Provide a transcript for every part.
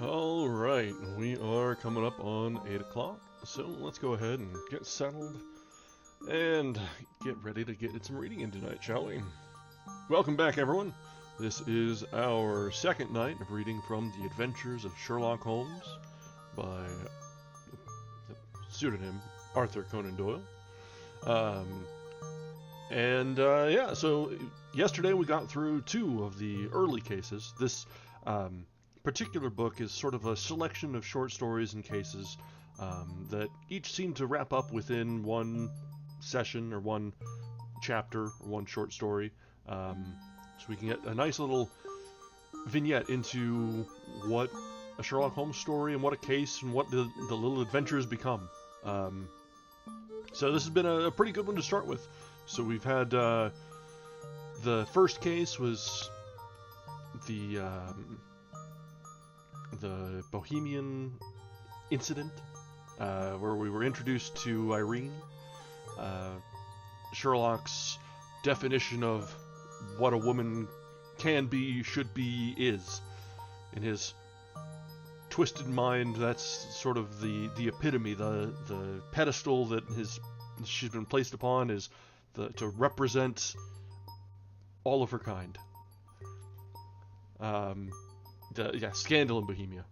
Alright, we are coming up on 8 o'clock, so let's go ahead and get settled and get ready to get some reading in tonight, shall we? Welcome back, everyone. This is our second night of reading from The Adventures of Sherlock Holmes by the pseudonym Arthur Conan Doyle. Yeah, so yesterday we got through two of the early cases. This particular book is sort of a selection of short stories and cases that each seem to wrap up within one session or one chapter or one short story. So we can get a nice little vignette into what a Sherlock Holmes story and what a case and what the little adventures become. So this has been a pretty good one to start with. So we've had the first case was the Bohemian incident, where we were introduced to Irene. Sherlock's definition of what a woman can be, should be, is. In his twisted mind, that's sort of the epitome, the pedestal that she's been placed upon is to represent all of her kind. Scandal in Bohemia.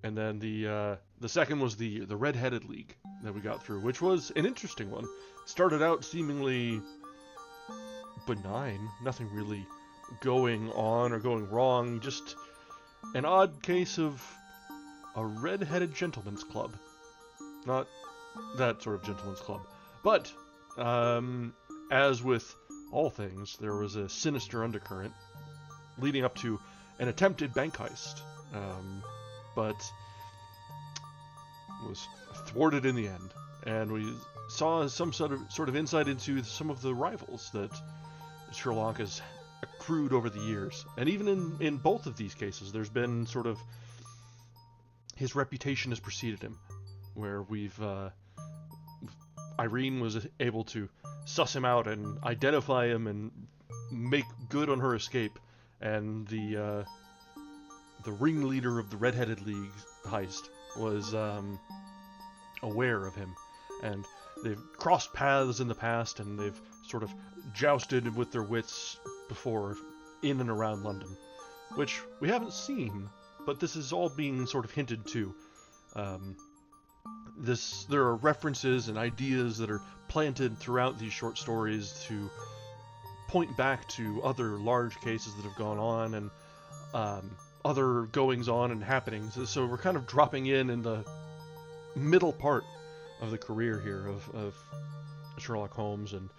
And then the second was the Red-Headed League that we got through, which was an interesting one. Started out seemingly benign, nothing really going on or going wrong, just an odd case of a red-headed gentleman's club. Not that sort of gentleman's club. But, as with all things, there was a sinister undercurrent leading up to an attempted bank heist, but was thwarted in the end. And we saw some sort of insight into some of the rivals that Sherlock has accrued over the years. And even in both of these cases, there's been sort of his reputation has preceded him, where we've Irene was able to suss him out and identify him and make good on her escape, and the ringleader of the Red-Headed League heist was aware of him, and they've crossed paths in the past, and they've sort of jousted with their wits before in and around London, which we haven't seen, but this is all being sort of hinted to. There are references and ideas that are planted throughout these short stories to point back to other large cases that have gone on and other goings on and happenings. So we're kind of dropping in the middle part of the career here of Sherlock Holmes and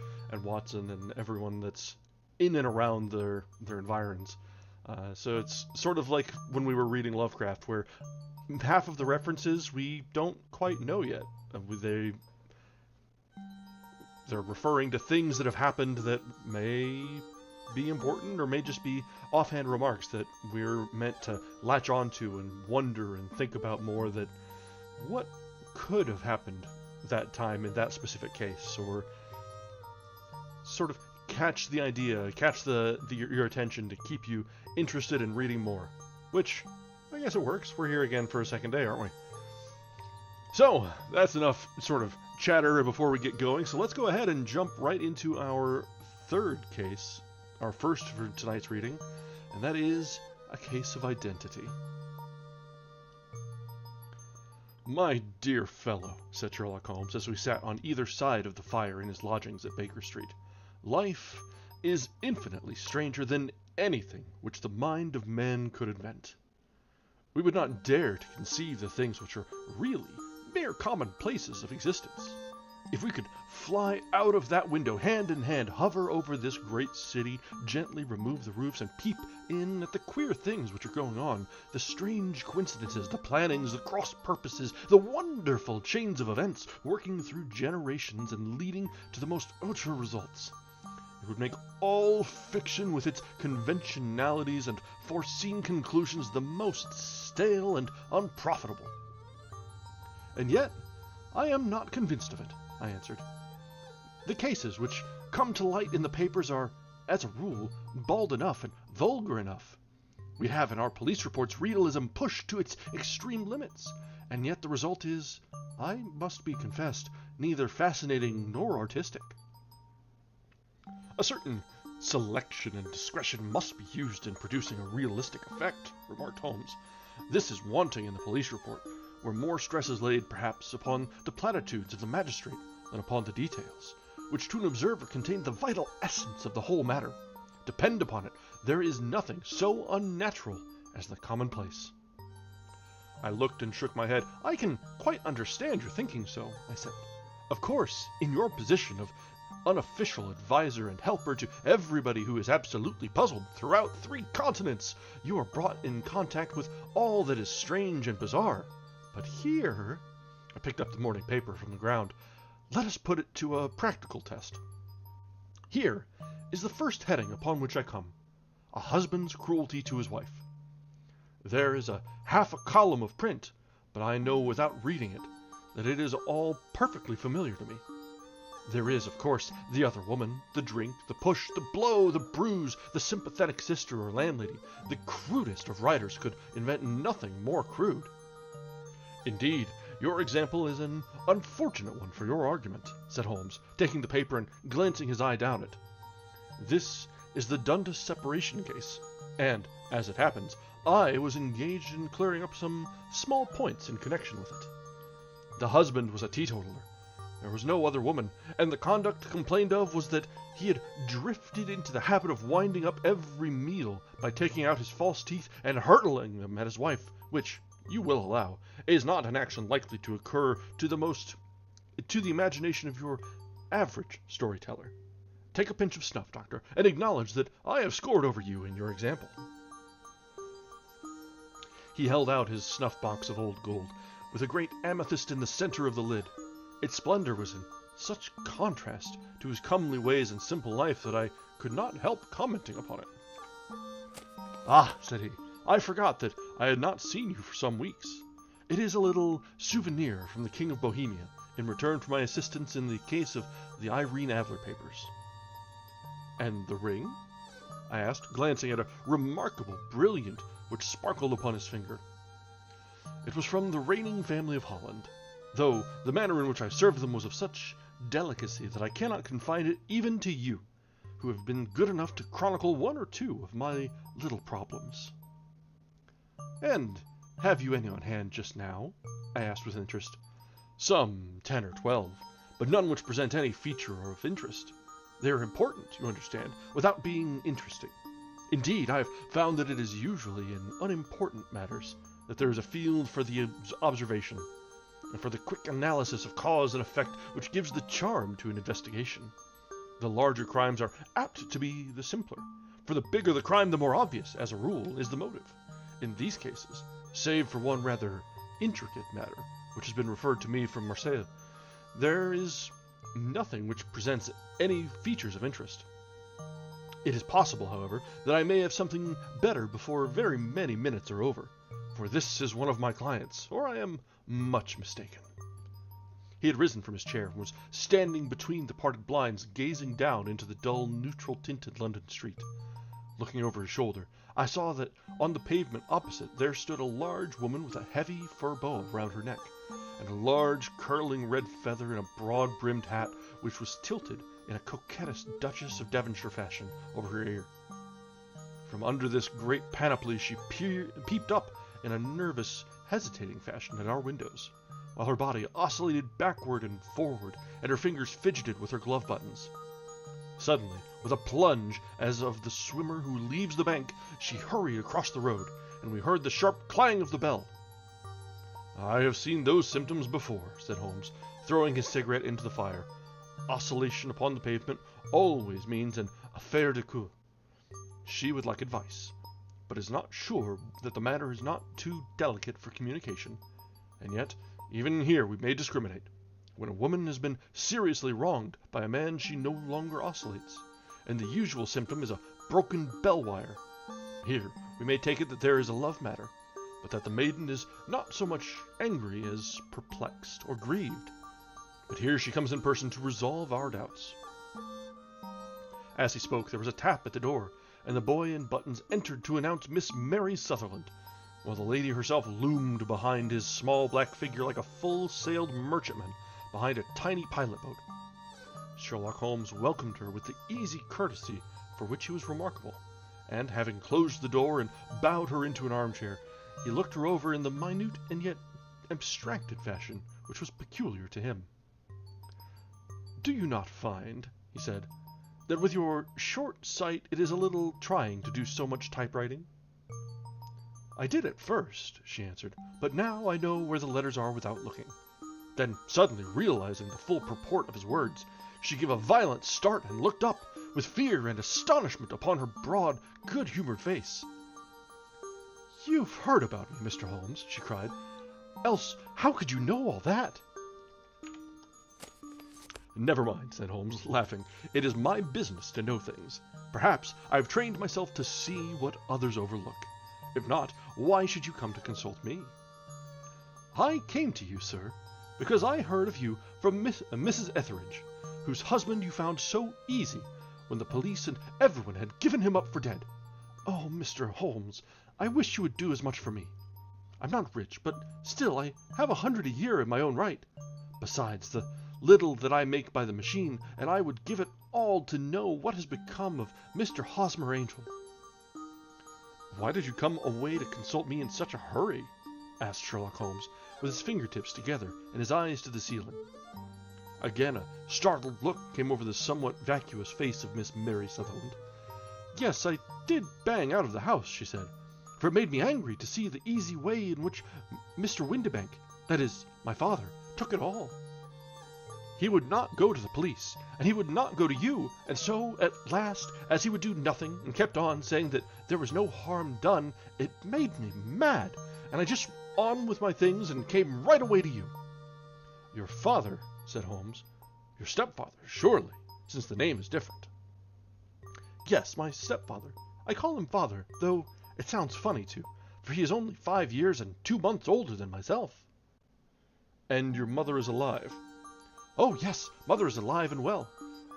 Watson and everyone that's in and around their environs. So it's sort of like when we were reading Lovecraft, where half of the references we don't quite know yet. They're referring to things that have happened that may be important or may just be offhand remarks that we're meant to latch onto and wonder and think about more, that what could have happened that time in that specific case, or sort of catch the idea, catch your attention to keep you interested in reading more. Which, I guess it works. We're here again for a second day, aren't we? So, that's enough sort of chatter before we get going, so let's go ahead and jump right into our third case, our first for tonight's reading, and that is a case of identity. "My dear fellow," said Sherlock Holmes, as we sat on either side of the fire in his lodgings at Baker Street, "life is infinitely stranger than anything which the mind of man could invent. We would not dare to conceive the things which are really mere commonplaces of existence. If we could fly out of that window hand in hand, hover over this great city, gently remove the roofs, and peep in at the queer things which are going on, the strange coincidences, the plannings, the cross purposes, the wonderful chains of events working through generations and leading to the most ultra results, it would make all fiction with its conventionalities and foreseen conclusions the most stale and unprofitable. And yet, I am not convinced of it," I answered. "The cases which come to light in the papers are, as a rule, bald enough and vulgar enough. We have in our police reports realism pushed to its extreme limits, and yet the result is, I must be confessed, neither fascinating nor artistic. A certain selection and discretion must be used in producing a realistic effect, remarked Holmes. This is wanting in the police report, where more stress is laid perhaps upon the platitudes of the magistrate than upon the details, which to an observer contain the vital essence of the whole matter. Depend upon it, there is nothing so unnatural as the commonplace. I looked and shook my head. I can quite understand your thinking so, I said. Of course, in your position of unofficial advisor and helper to everybody who is absolutely puzzled throughout 3 continents, you are brought in contact with all that is strange and bizarre. But here, I picked up the morning paper from the ground, let us put it to a practical test. Here is the first heading upon which I come, a husband's cruelty to his wife. There is half a column of print, but I know without reading it that it is all perfectly familiar to me. There is, of course, the other woman, the drink, the push, the blow, the bruise, the sympathetic sister or landlady. The crudest of writers could invent nothing more crude. Indeed, your example is an unfortunate one for your argument, said Holmes, taking the paper and glancing his eye down it. This is the Dundas separation case, and, as it happens, I was engaged in clearing up some small points in connection with it. The husband was a teetotaler. There was no other woman, and the conduct complained of was that he had drifted into the habit of winding up every meal by taking out his false teeth and hurtling them at his wife, which, you will allow, is not an action likely to occur to the imagination of your average storyteller. Take a pinch of snuff, Doctor, and acknowledge that I have scored over you in your example. He held out his snuff-box of old gold, with a great amethyst in the center of the lid. Its splendor was in such contrast to his comely ways and simple life that I could not help commenting upon it. Ah, said he, I forgot that I had not seen you for some weeks. It is a little souvenir from the King of Bohemia, in return for my assistance in the case of the Irene Adler papers. And the ring? I asked, glancing at a remarkable brilliant which sparkled upon his finger. It was from the reigning family of Holland, though the manner in which I served them was of such delicacy that I cannot confide it even to you, who have been good enough to chronicle 1 or 2 of my little problems. And have you any on hand just now? I asked with interest. Some 10 or 12, but none which present any feature of interest. They are important, you understand, without being interesting. Indeed, I have found that it is usually in unimportant matters that there is a field for the observation, and for the quick analysis of cause and effect which gives the charm to an investigation. The larger crimes are apt to be the simpler, for the bigger the crime, the more obvious, as a rule, is the motive. In these cases, save for one rather intricate matter, which has been referred to me from Marseille, there is nothing which presents any features of interest. It is possible, however, that I may have something better before very many minutes are over, for this is one of my clients, or I am much mistaken. He had risen from his chair and was standing between the parted blinds, gazing down into the dull, neutral-tinted London street. Looking over his shoulder, I saw that on the pavement opposite there stood a large woman with a heavy fur boa round her neck, and a large curling red feather in a broad-brimmed hat which was tilted in a coquettish Duchess of Devonshire fashion over her ear. From under this great panoply she peeped up in a nervous, hesitating fashion at our windows, while her body oscillated backward and forward, and her fingers fidgeted with her glove buttons. Suddenly, with a plunge as of the swimmer who leaves the bank, she hurried across the road, and we heard the sharp clang of the bell. I have seen those symptoms before, said Holmes, throwing his cigarette into the fire. Oscillation upon the pavement always means an affaire de coeur. She would like advice, but is not sure that the matter is not too delicate for communication. And yet, even here we may discriminate. When a woman has been seriously wronged by a man, she no longer oscillates, and the usual symptom is a broken bell wire. Here we may take it that there is a love matter, but that the maiden is not so much angry as perplexed or grieved. But here she comes in person to resolve our doubts. As he spoke, there was a tap at the door, and the boy in buttons entered to announce Miss Mary Sutherland, while the lady herself loomed behind his small black figure like a full-sailed merchantman behind a tiny pilot boat. Sherlock Holmes welcomed her with the easy courtesy for which he was remarkable, and having closed the door and bowed her into an armchair, he looked her over in the minute and yet abstracted fashion which was peculiar to him. "Do you not find," he said, "that with your short sight it is a little trying to do so much typewriting?" "I did at first," she answered, "but now I know where the letters are without looking." Then, suddenly realizing the full purport of his words, she gave a violent start and looked up, with fear and astonishment upon her broad, good-humored face. "You've heard about me, Mr. Holmes," she cried. "Else how could you know all that?" "Never mind," said Holmes, laughing. "It is my business to know things. Perhaps I have trained myself to see what others overlook. If not, why should you come to consult me?" "I came to you, sir, because I heard of you from Mrs. Etheridge, whose husband you found so easy when the police and everyone had given him up for dead. Oh, Mr. Holmes, I wish you would do as much for me. I'm not rich, but still I have 100 a year in my own right, besides the little that I make by the machine, and I would give it all to know what has become of Mr. Hosmer Angel." "Why did you come away to consult me in such a hurry?" asked Sherlock Holmes, with his fingertips together and his eyes to the ceiling. Again a startled look came over the somewhat vacuous face of Miss Mary Sutherland. "Yes, I did bang out of the house," she said, "for it made me angry to see the easy way in which Mr. Windibank, that is, my father, took it all. He would not go to the police, and he would not go to you, and so, at last, as he would do nothing, and kept on saying that there was no harm done, it made me mad, and I just on with my things and came right away to you." "Your father," said Holmes. "Your stepfather, surely, since the name is different." "Yes, my stepfather. I call him father, though it sounds funny, too, for he is only 5 years and 2 months older than myself." "And your mother is alive?" "Oh, yes, mother is alive and well.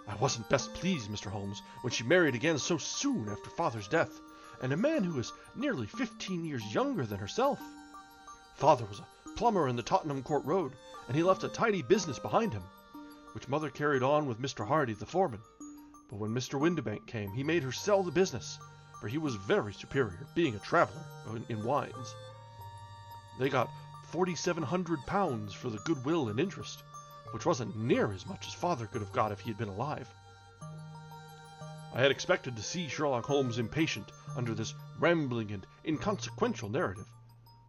I wasn't best pleased, Mr. Holmes, when she married again so soon after father's death, and a man who was nearly 15 years younger than herself. Father was a plumber in the Tottenham Court Road, and he left a tidy business behind him, which mother carried on with Mr. Hardy, the foreman. But when Mr. Windibank came, he made her sell the business, for he was very superior, being a traveller in wines. They got £4,700 for the goodwill and interest, which wasn't near as much as father could have got if he had been alive." I had expected to see Sherlock Holmes impatient under this rambling and inconsequential narrative,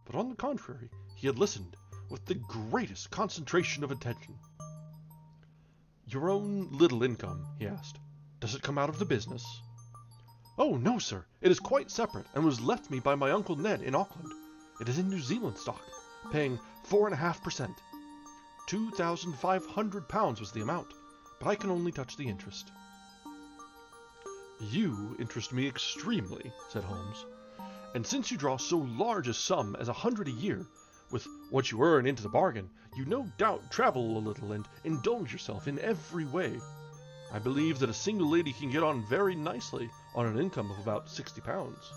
but on the contrary, he had listened with the greatest concentration of attention. "Your own little income," he asked, "does it come out of the business?" "Oh, no, sir. It is quite separate, and was left me by my Uncle Ned in Auckland. It is in New Zealand stock, paying 4.5%. £2,500 was the amount, but I can only touch the interest." "You interest me extremely," said Holmes, "and since you draw so large a sum as 100 a year, with what you earn into the bargain, you no doubt travel a little and indulge yourself in every way. I believe that a single lady can get on very nicely on an income of about £60.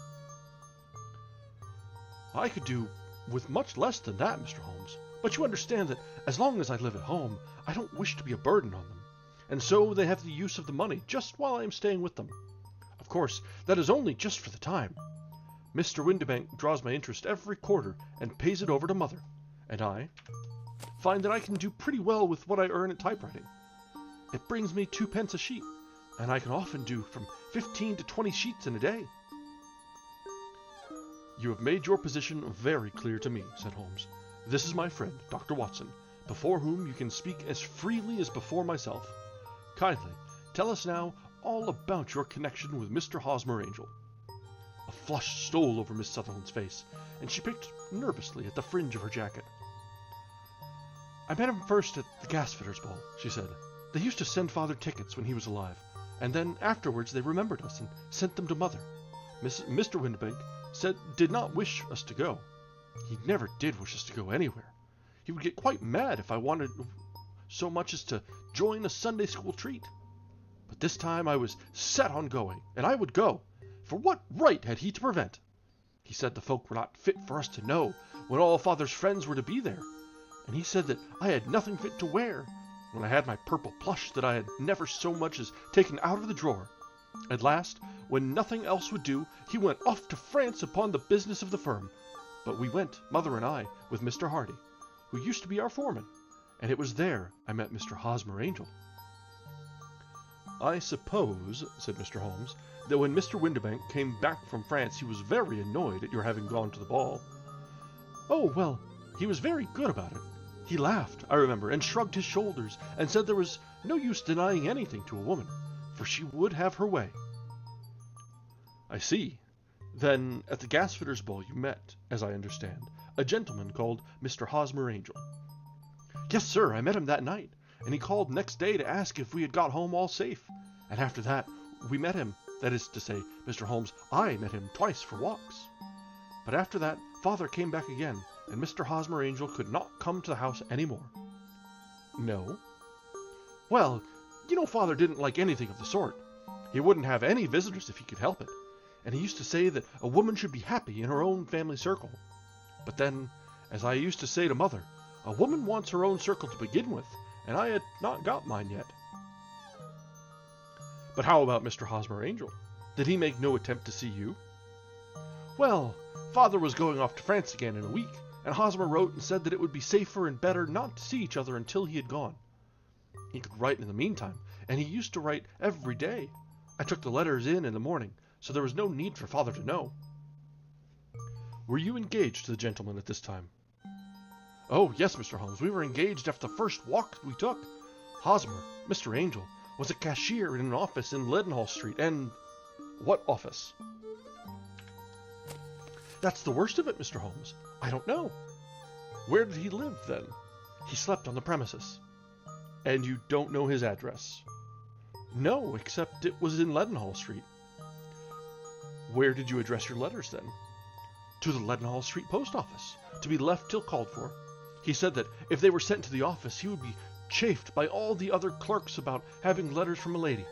"I could do with much less than that, Mr. Holmes, but you understand that as long as I live at home, I don't wish to be a burden on them, and so they have the use of the money just while I am staying with them. Of course, that is only just for the time. Mr. Windibank draws my interest every quarter and pays it over to mother, and I find that I can do pretty well with what I earn at typewriting. It brings me 2 pence a sheet, and I can often do from 15 to 20 sheets in a day." "You have made your position very clear to me," said Holmes. "This is my friend, Dr. Watson, before whom you can speak as freely as before myself. Kindly tell us now all about your connection with Mr. Hosmer Angel." A flush stole over Miss Sutherland's face, and she picked nervously at the fringe of her jacket. "I met him first at the gasfitters' ball," she said. "They used to send father tickets when he was alive, and then afterwards they remembered us and sent them to mother. Mr. Windibank did not wish us to go. He never did wish us to go anywhere. He would get quite mad if I wanted so much as to join a Sunday school treat. But this time I was set on going, and I would go, for what right had he to prevent? He said the folk were not fit for us to know, when all father's friends were to be there. And he said that I had nothing fit to wear, when I had my purple plush that I had never so much as taken out of the drawer. At last, when nothing else would do, he went off to France upon the business of the firm. But we went, mother and I, with Mr. Hardy, who used to be our foreman, and it was there I met Mr. Hosmer Angel. I suppose, said Mr. Holmes, that when Mr. Windibank came back from France he was very annoyed at your having gone to the ball. Oh, well, he was very good about it. He laughed, I remember, and shrugged his shoulders, and said there was no use denying anything to a woman, for she would have her way. I see. Then, at the gasfitters' ball you met, as I understand, a gentleman called Mr. Hosmer Angel. Yes, sir, I met him that night, and he called next day to ask if we had got home all safe. And after that, we met him. That is to say, Mr. Holmes, I met him twice for walks. But after that, father came back again, and Mr. Hosmer Angel could not come to the house any more. No? Well, you know father didn't like anything of the sort. He wouldn't have any visitors if he could help it, and he used to say that a woman should be happy in her own family circle. But then, as I used to say to mother, a woman wants her own circle to begin with, and I had not got mine yet. But how about Mr. Hosmer Angel? Did he make no attempt to see you? Well, father was going off to France again in a week, and Hosmer wrote and said that it would be safer and better not to see each other until he had gone. He could write in the meantime, and he used to write every day. I took the letters in the morning, so there was no need for father to know. Were you engaged to the gentleman at this time? Oh, yes, Mr. Holmes, we were engaged after the first walk we took. Hosmer, Mr. Angel, was a cashier in an office in Leadenhall Street, and... What office? That's the worst of it, Mr. Holmes. I don't know. Where did he live, then? He slept on the premises. And you don't know his address? No, except it was in Leadenhall Street. Where did you address your letters, then? To the Leadenhall Street post office, to be left till called for. He said that if they were sent to the office, he would be chaffed by all the other clerks about having letters from a lady.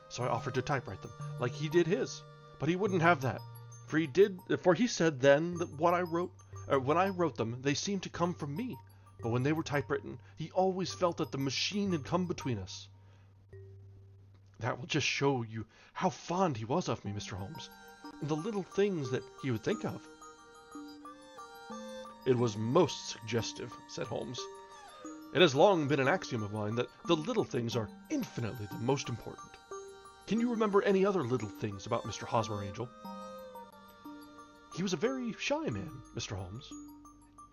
So I offered to typewrite them, like he did his. But he wouldn't have that, for he said then that when I wrote them, they seemed to come from me. But when they were typewritten, he always felt that the machine had come between us. That will just show you how fond he was of me, Mr. Holmes, and the little things that he would think of. It was most suggestive, said Holmes. It has long been an axiom of mine that the little things are infinitely the most important. Can you remember any other little things about Mr. Hosmer Angel? He was a very shy man, Mr. Holmes.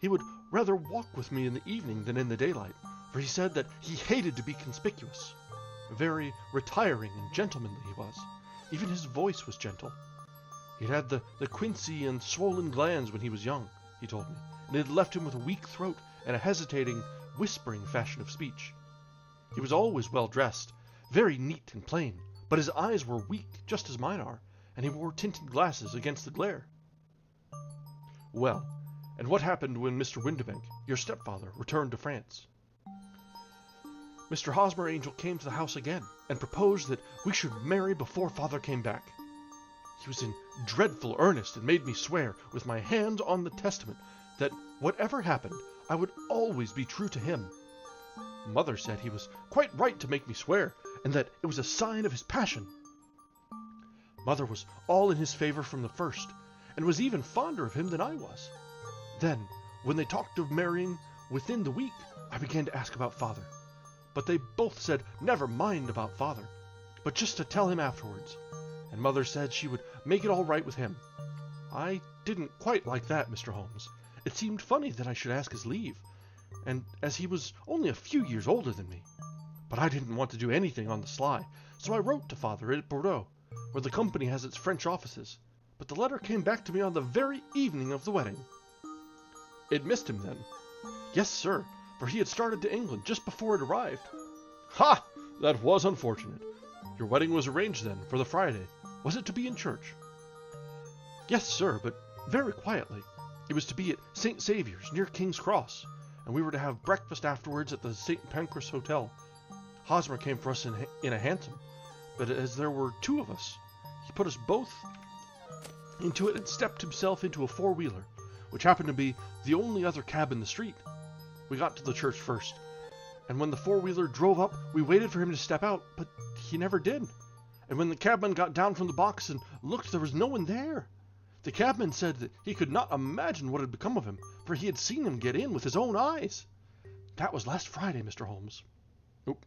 He would rather walk with me in the evening than in the daylight, for he said that he hated to be conspicuous. Very retiring and gentlemanly he was. Even his voice was gentle. He had the quinsy and swollen glands when he was young, he told me, and it had left him with a weak throat and a hesitating, whispering fashion of speech. He was always well dressed, very neat and plain, but his eyes were weak, just as mine are, and he wore tinted glasses against the glare. Well, and what happened when Mr. Windibank, your stepfather, returned to France? Mr. Hosmer Angel came to the house again, and proposed that we should marry before father came back. He was in dreadful earnest, and made me swear, with my hand on the testament, that whatever happened, I would always be true to him. Mother said he was quite right to make me swear, and that it was a sign of his passion. Mother was all in his favor from the first, and was even fonder of him than I was. Then, when they talked of marrying within the week, I began to ask about father. But they both said never mind about father, but just to tell him afterwards. And mother said she would make it all right with him. I didn't quite like that, Mr. Holmes. It seemed funny that I should ask his leave, and as he was only a few years older than me. But I didn't want to do anything on the sly, so I wrote to father at Bordeaux, where the company has its French offices. But the letter came back to me on the very evening of the wedding. It missed him then. Yes, sir, for he had started to England just before it arrived. Ha! That was unfortunate. Your wedding was arranged then, for the Friday. Was it to be in church? Yes, sir, but very quietly. It was to be at St. Saviour's, near King's Cross, and we were to have breakfast afterwards at the St. Pancras Hotel. Hosmer came for us in a hansom, but as there were two of us, he put us both into it and stepped himself into a four-wheeler, which happened to be the only other cab in the street. We got to the church first, and when the four-wheeler drove up, we waited for him to step out, but he never did. And when the cabman got down from the box and looked, there was no one there. The cabman said that he could not imagine what had become of him, for he had seen him get in with his own eyes. That was last Friday, Mr. Holmes. Oop.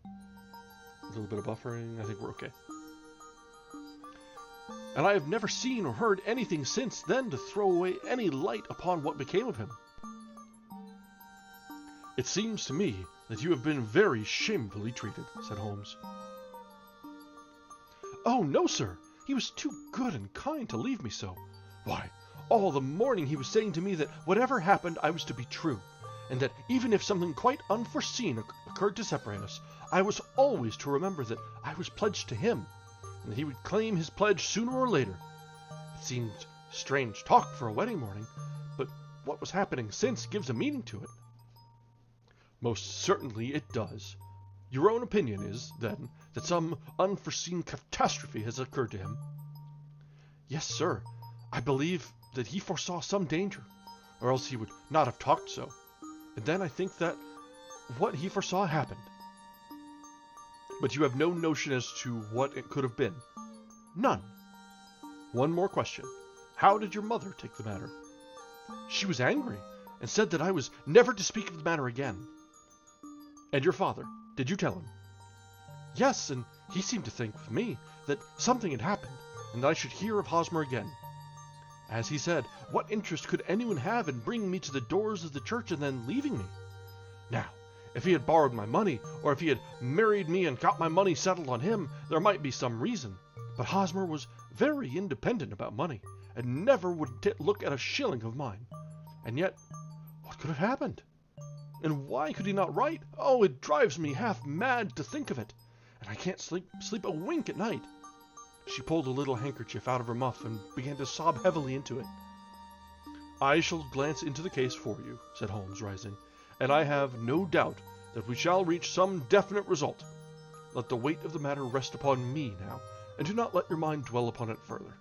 A little bit of buffering. I think we're okay. And I have never seen or heard anything since then to throw away any light upon what became of him. It seems to me that you have been very shamefully treated, said Holmes. Oh, no, sir. He was too good and kind to leave me so. Why, all the morning he was saying to me that whatever happened, I was to be true, and that even if something quite unforeseen occurred to separate us, I was always to remember that I was pledged to him, and that he would claim his pledge sooner or later. It seemed strange talk for a wedding morning, but what was happening since gives a meaning to it. Most certainly it does. Your own opinion is, then, that some unforeseen catastrophe has occurred to him? Yes, sir. I believe that he foresaw some danger, or else he would not have talked so. And then I think that what he foresaw happened. But you have no notion as to what it could have been? None. One more question. How did your mother take the matter? She was angry, and said that I was never to speak of the matter again. And your father, did you tell him? Yes, and he seemed to think with me that something had happened, and that I should hear of Hosmer again. As he said, what interest could anyone have in bringing me to the doors of the church and then leaving me? Now, if he had borrowed my money, or if he had married me and got my money settled on him, there might be some reason. But Hosmer was very independent about money, and never would look at a shilling of mine. And yet, what could have happened? And why could he not write? Oh, it drives me half mad to think of it, and I can't sleep a wink at night. She pulled a little handkerchief out of her muff and began to sob heavily into it. I shall glance into the case for you, said Holmes, rising, and I have no doubt that we shall reach some definite result. Let the weight of the matter rest upon me now, and do not let your mind dwell upon it further.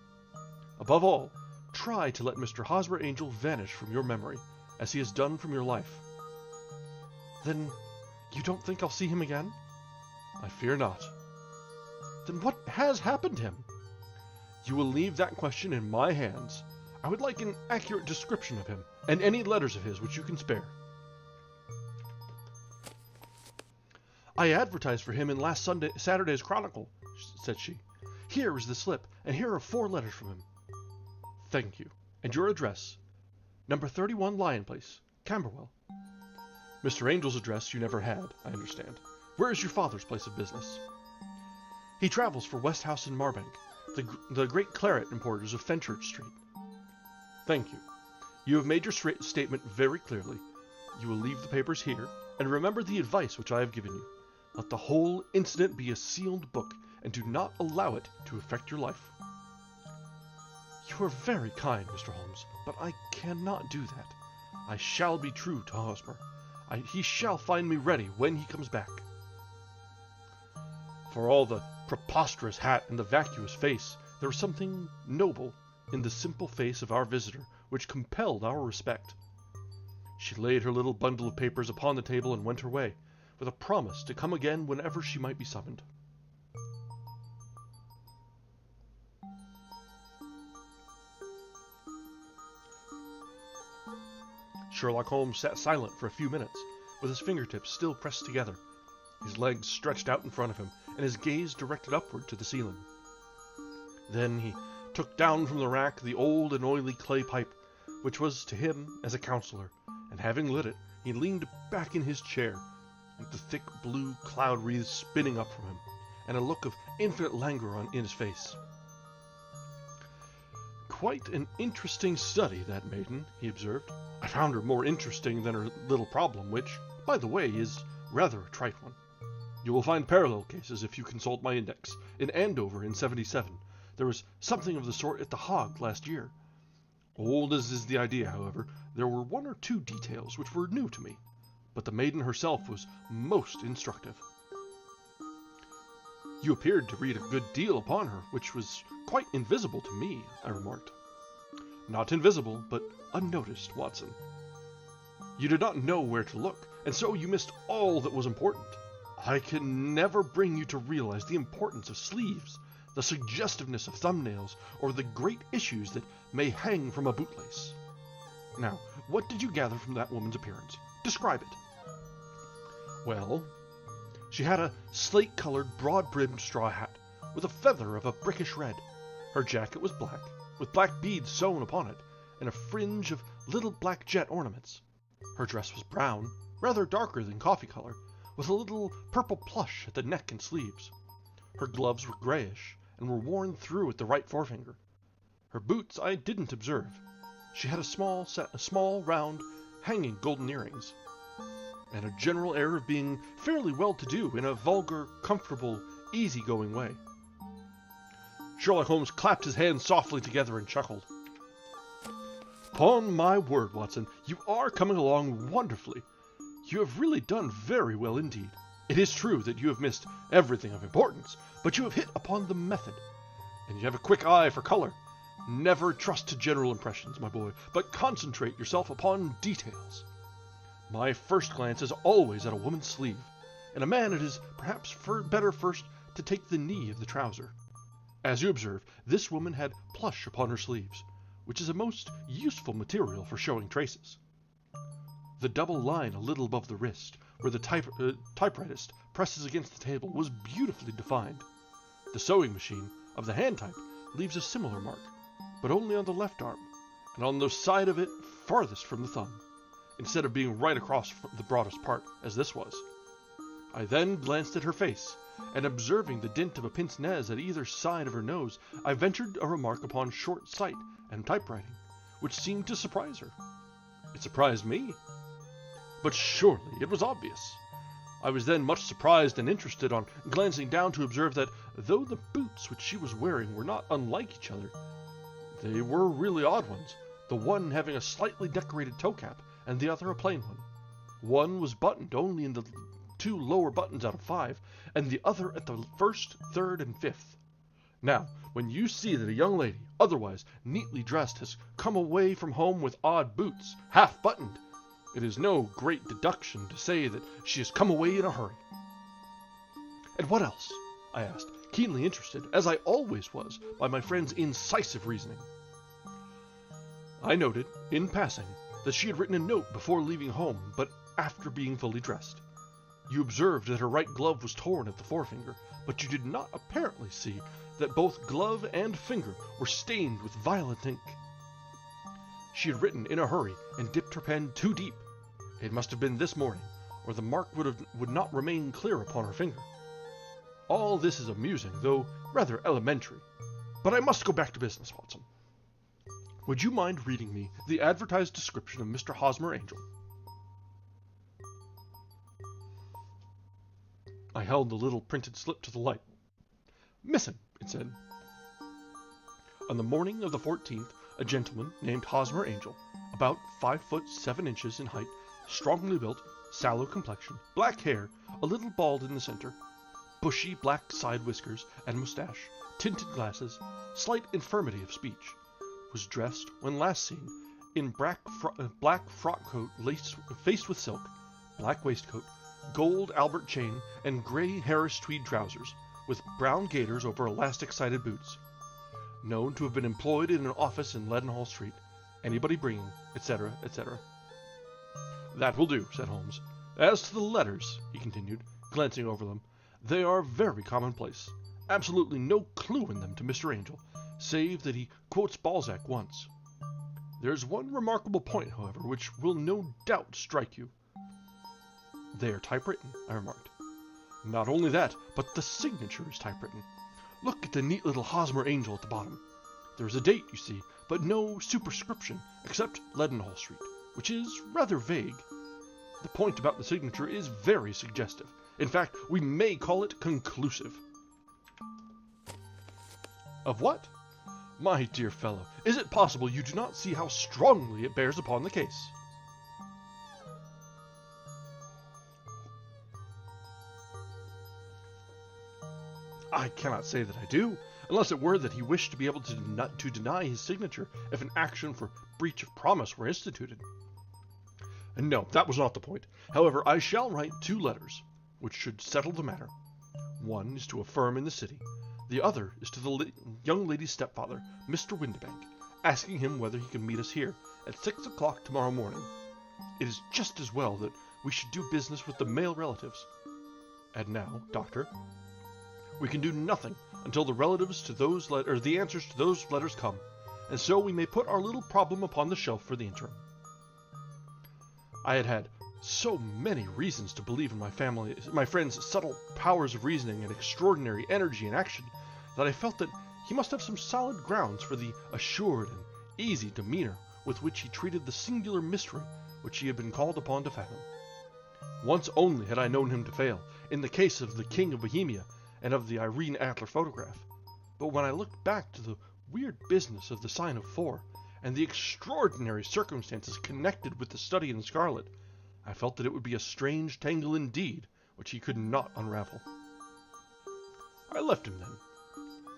Above all, try to let Mr. Hosmer Angel vanish from your memory, as he has done from your life. Then you don't think I'll see him again? I fear not. Then what has happened to him? You will leave that question in my hands. I would like an accurate description of him, and any letters of his which you can spare. I advertised for him in last Saturday's Chronicle, said she. Here is the slip, and here are 4 letters from him. Thank you. And your address? Number 31 Lion Place, Camberwell. Mr. Angel's address you never had, I understand. Where is your father's place of business? He travels for Westhouse and Marbank, the great claret importers of Fenchurch Street. Thank you. You have made your statement very clearly. You will leave the papers here, and remember the advice which I have given you. Let the whole incident be a sealed book, and do not allow it to affect your life. You are very kind, Mr. Holmes, but I cannot do that. I shall be true to Hosmer. He shall find me ready when he comes back. For all the preposterous hat and the vacuous face, there was something noble in the simple face of our visitor, which compelled our respect. She laid her little bundle of papers upon the table and went her way, with a promise to come again whenever she might be summoned. Sherlock Holmes sat silent for a few minutes, with his fingertips still pressed together, his legs stretched out in front of him, and his gaze directed upward to the ceiling. Then he took down from the rack the old and oily clay pipe, which was to him as a counselor, and having lit it, he leaned back in his chair, with the thick blue cloud wreaths spinning up from him, and a look of infinite languor in his face. Quite an interesting study, that maiden, he observed. I found her more interesting than her little problem, which, by the way, is rather a trite one. You will find parallel cases if you consult my index. In Andover in '77, there was something of the sort at the Hog last year. Old as is the idea, however, there were 1 or 2 details which were new to me, but the maiden herself was most instructive. You appeared to read a good deal upon her, which was quite invisible to me, I remarked. Not invisible, but unnoticed, Watson. You did not know where to look, and so you missed all that was important. I can never bring you to realize the importance of sleeves, the suggestiveness of thumbnails, or the great issues that may hang from a bootlace. Now, what did you gather from that woman's appearance? Describe it. Well, she had a slate-colored, broad-brimmed straw hat, with a feather of a brickish red. Her jacket was black, with black beads sewn upon it, and a fringe of little black jet ornaments. Her dress was brown, rather darker than coffee color, with a little purple plush at the neck and sleeves. Her gloves were grayish, and were worn through at the right forefinger. Her boots I didn't observe. She had a small, round, hanging golden earrings, and a general air of being fairly well-to-do in a vulgar, comfortable, easy-going way. Sherlock Holmes clapped his hands softly together and chuckled. Upon my word, Watson, you are coming along wonderfully. You have really done very well indeed. It is true that you have missed everything of importance, but you have hit upon the method, and you have a quick eye for color. Never trust to general impressions, my boy, but concentrate yourself upon details. My first glance is always at a woman's sleeve. In a man it is perhaps better first to take the knee of the trouser. As you observe, this woman had plush upon her sleeves, which is a most useful material for showing traces. The double line a little above the wrist, where the typewritist presses against the table, was beautifully defined. The sewing machine of the hand type leaves a similar mark, but only on the left arm, and on the side of it farthest from the thumb, instead of being right across the broadest part, as this was. I then glanced at her face, and observing the dint of a pince-nez at either side of her nose, I ventured a remark upon short sight and typewriting, which seemed to surprise her. It surprised me. But surely it was obvious. I was then much surprised and interested on glancing down to observe that, though the boots which she was wearing were not unlike each other, they were really odd ones, the one having a slightly decorated toe cap, and the other a plain one. One was buttoned only in the 2 lower buttons out of 5, and the other at the 1st, 3rd, and 5th. Now, when you see that a young lady, otherwise neatly dressed, has come away from home with odd boots, half-buttoned, it is no great deduction to say that she has come away in a hurry. And what else? I asked, keenly interested, as I always was, by my friend's incisive reasoning. I noted, in passing, that she had written a note before leaving home, but after being fully dressed. You observed that her right glove was torn at the forefinger, but you did not apparently see that both glove and finger were stained with violet ink. She had written in a hurry and dipped her pen too deep. It must have been this morning, or the mark would not remain clear upon her finger. All this is amusing, though rather elementary. But I must go back to business, Watson. Would you mind reading me the advertised description of Mr. Hosmer Angel? I held the little printed slip to the light. Missing, it said. On the morning of the 14th, a gentleman named Hosmer Angel, about 5 foot 7 inches in height, strongly built, sallow complexion, black hair, a little bald in the center, bushy black side whiskers and mustache, tinted glasses, slight infirmity of speech, was dressed, when last seen, in black frock coat faced with silk, black waistcoat, gold Albert chain, and gray Harris tweed trousers, with brown gaiters over elastic-sided boots. Known to have been employed in an office in Leadenhall Street. Anybody bringing, etc., etc. That will do, said Holmes. As to the letters, he continued, glancing over them, they are very commonplace. Absolutely no clue in them to Mr. Angel, save that he quotes Balzac once. There's one remarkable point, however, which will no doubt strike you. They are typewritten, I remarked. Not only that, but the signature is typewritten. Look at the neat little Hosmer Angel at the bottom. There is a date, you see, but no superscription, except Leadenhall Street, which is rather vague. The point about the signature is very suggestive. In fact, we may call it conclusive. Of what? My dear fellow, is it possible you do not see how strongly it bears upon the case? I cannot say that I do, unless it were that he wished to be able to deny his signature if an action for breach of promise were instituted. And no, that was not the point. However, I shall write 2 letters, which should settle the matter. One is to a firm in the city. The other is to the young lady's stepfather, Mr. Windibank, asking him whether he can meet us here at 6 o'clock tomorrow morning. It is just as well that we should do business with the male relatives. And now, Doctor, we can do nothing until the relatives to those the answers to those letters come, and so we may put our little problem upon the shelf for the interim. I had had so many reasons to believe in my friend's subtle powers of reasoning and extraordinary energy in action, that I felt that he must have some solid grounds for the assured and easy demeanor with which he treated the singular mystery which he had been called upon to fathom. Once only had I known him to fail, in the case of the King of Bohemia and of the Irene Adler photograph, but when I looked back to the weird business of the sign of 4, and the extraordinary circumstances connected with the study in scarlet, I felt that it would be a strange tangle indeed, which he could not unravel. I left him then,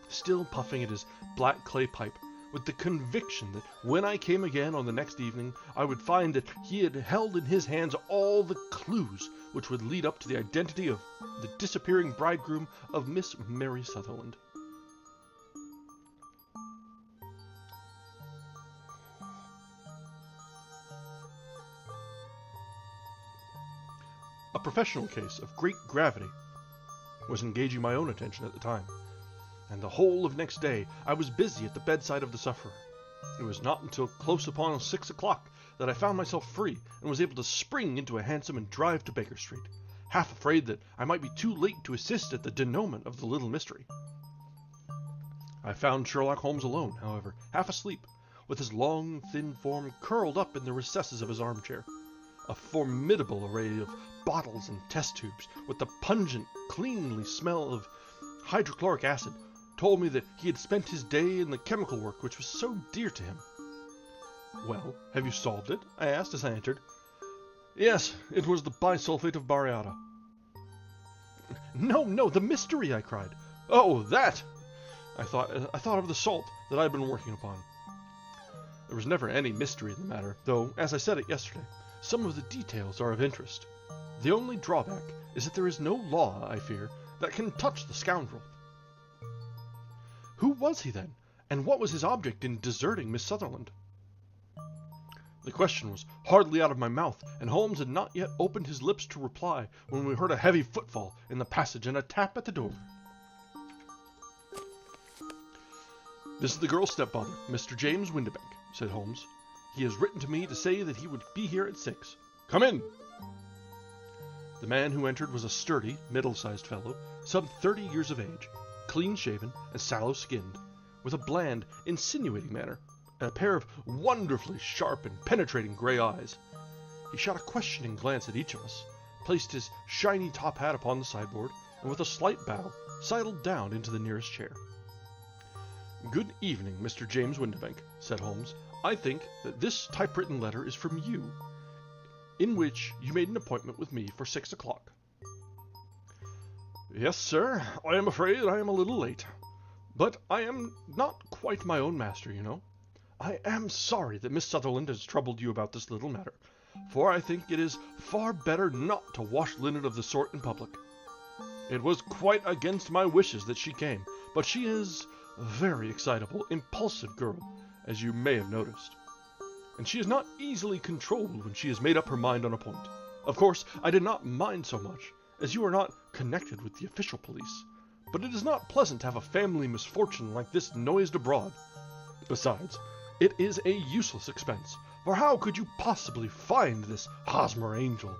still puffing at his black clay pipe, with the conviction that when I came again on the next evening, I would find that he had held in his hands all the clues which would lead up to the identity of the disappearing bridegroom of Miss Mary Sutherland. A professional case of great gravity was engaging my own attention at the time, and the whole of next day I was busy at the bedside of the sufferer. It was not until close upon 6 o'clock that I found myself free and was able to spring into a hansom and drive to Baker Street, half afraid that I might be too late to assist at the denouement of the little mystery. I found Sherlock Holmes alone, however, half asleep, with his long, thin form curled up in the recesses of his armchair. A formidable array of bottles and test tubes, with the pungent, cleanly smell of hydrochloric acid, told me that he had spent his day in the chemical work which was so dear to him. "Well, have you solved it?" I asked as I entered. "Yes, it was the bisulfate of baryta." No, the mystery!" I cried. "Oh, that!" I thought of the salt that I had been working upon. There was never any mystery in the matter, though, as I said it yesterday, some of the details are of interest. The only drawback is that there is no law, I fear, that can touch the scoundrel. Who was he, then, and what was his object in deserting Miss Sutherland? The question was hardly out of my mouth, and Holmes had not yet opened his lips to reply when we heard a heavy footfall in the passage and a tap at the door. "This is the girl's stepfather, Mr. James Windibank," said Holmes. "He has written to me to say that he would be here at 6. Come in!" The man who entered was a sturdy, middle-sized fellow, some 30 years of age, clean-shaven and sallow-skinned, with a bland, insinuating manner, and a pair of wonderfully sharp and penetrating gray eyes. He shot a questioning glance at each of us, placed his shiny top hat upon the sideboard, and with a slight bow, sidled down into the nearest chair. "Good evening, Mr. James Windibank," said Holmes. "I think that this typewritten letter is from you, in which you made an appointment with me for 6 o'clock. "Yes, sir, I am afraid I am a little late. But I am not quite my own master, you know. I am sorry that Miss Sutherland has troubled you about this little matter, for I think it is far better not to wash linen of the sort in public. It was quite against my wishes that she came, but she is a very excitable, impulsive girl, as you may have noticed. And she is not easily controlled when she has made up her mind on a point. Of course, I did not mind so much, as you are not connected with the official police, but it is not pleasant to have a family misfortune like this noised abroad. Besides, it is a useless expense, for how could you possibly find this Hosmer Angel?"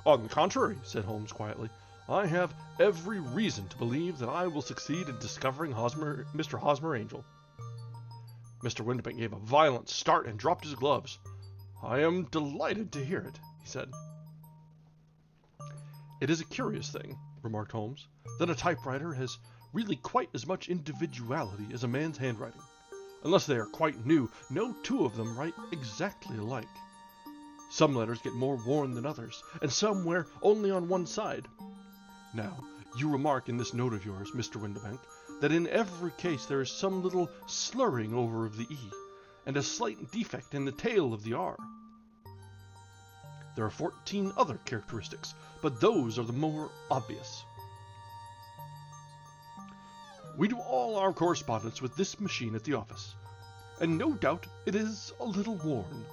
"On the contrary," said Holmes quietly, "I have every reason to believe that I will succeed in discovering Mr. Hosmer Angel." Mr. Windibank gave a violent start and dropped his gloves. "I am delighted to hear it," he said. "It is a curious thing," remarked Holmes, "that a typewriter has really quite as much individuality as a man's handwriting. Unless they are quite new, no two of them write exactly alike. Some letters get more worn than others, and some wear only on one side. Now, You remark in this note of yours, Mr. Windibank, that in every case there is some little slurring over of the E, and a slight defect in the tail of the R. There are 14 other characteristics, but those are the more obvious. We do all our correspondence with this machine at the office, and no doubt it is a little worn,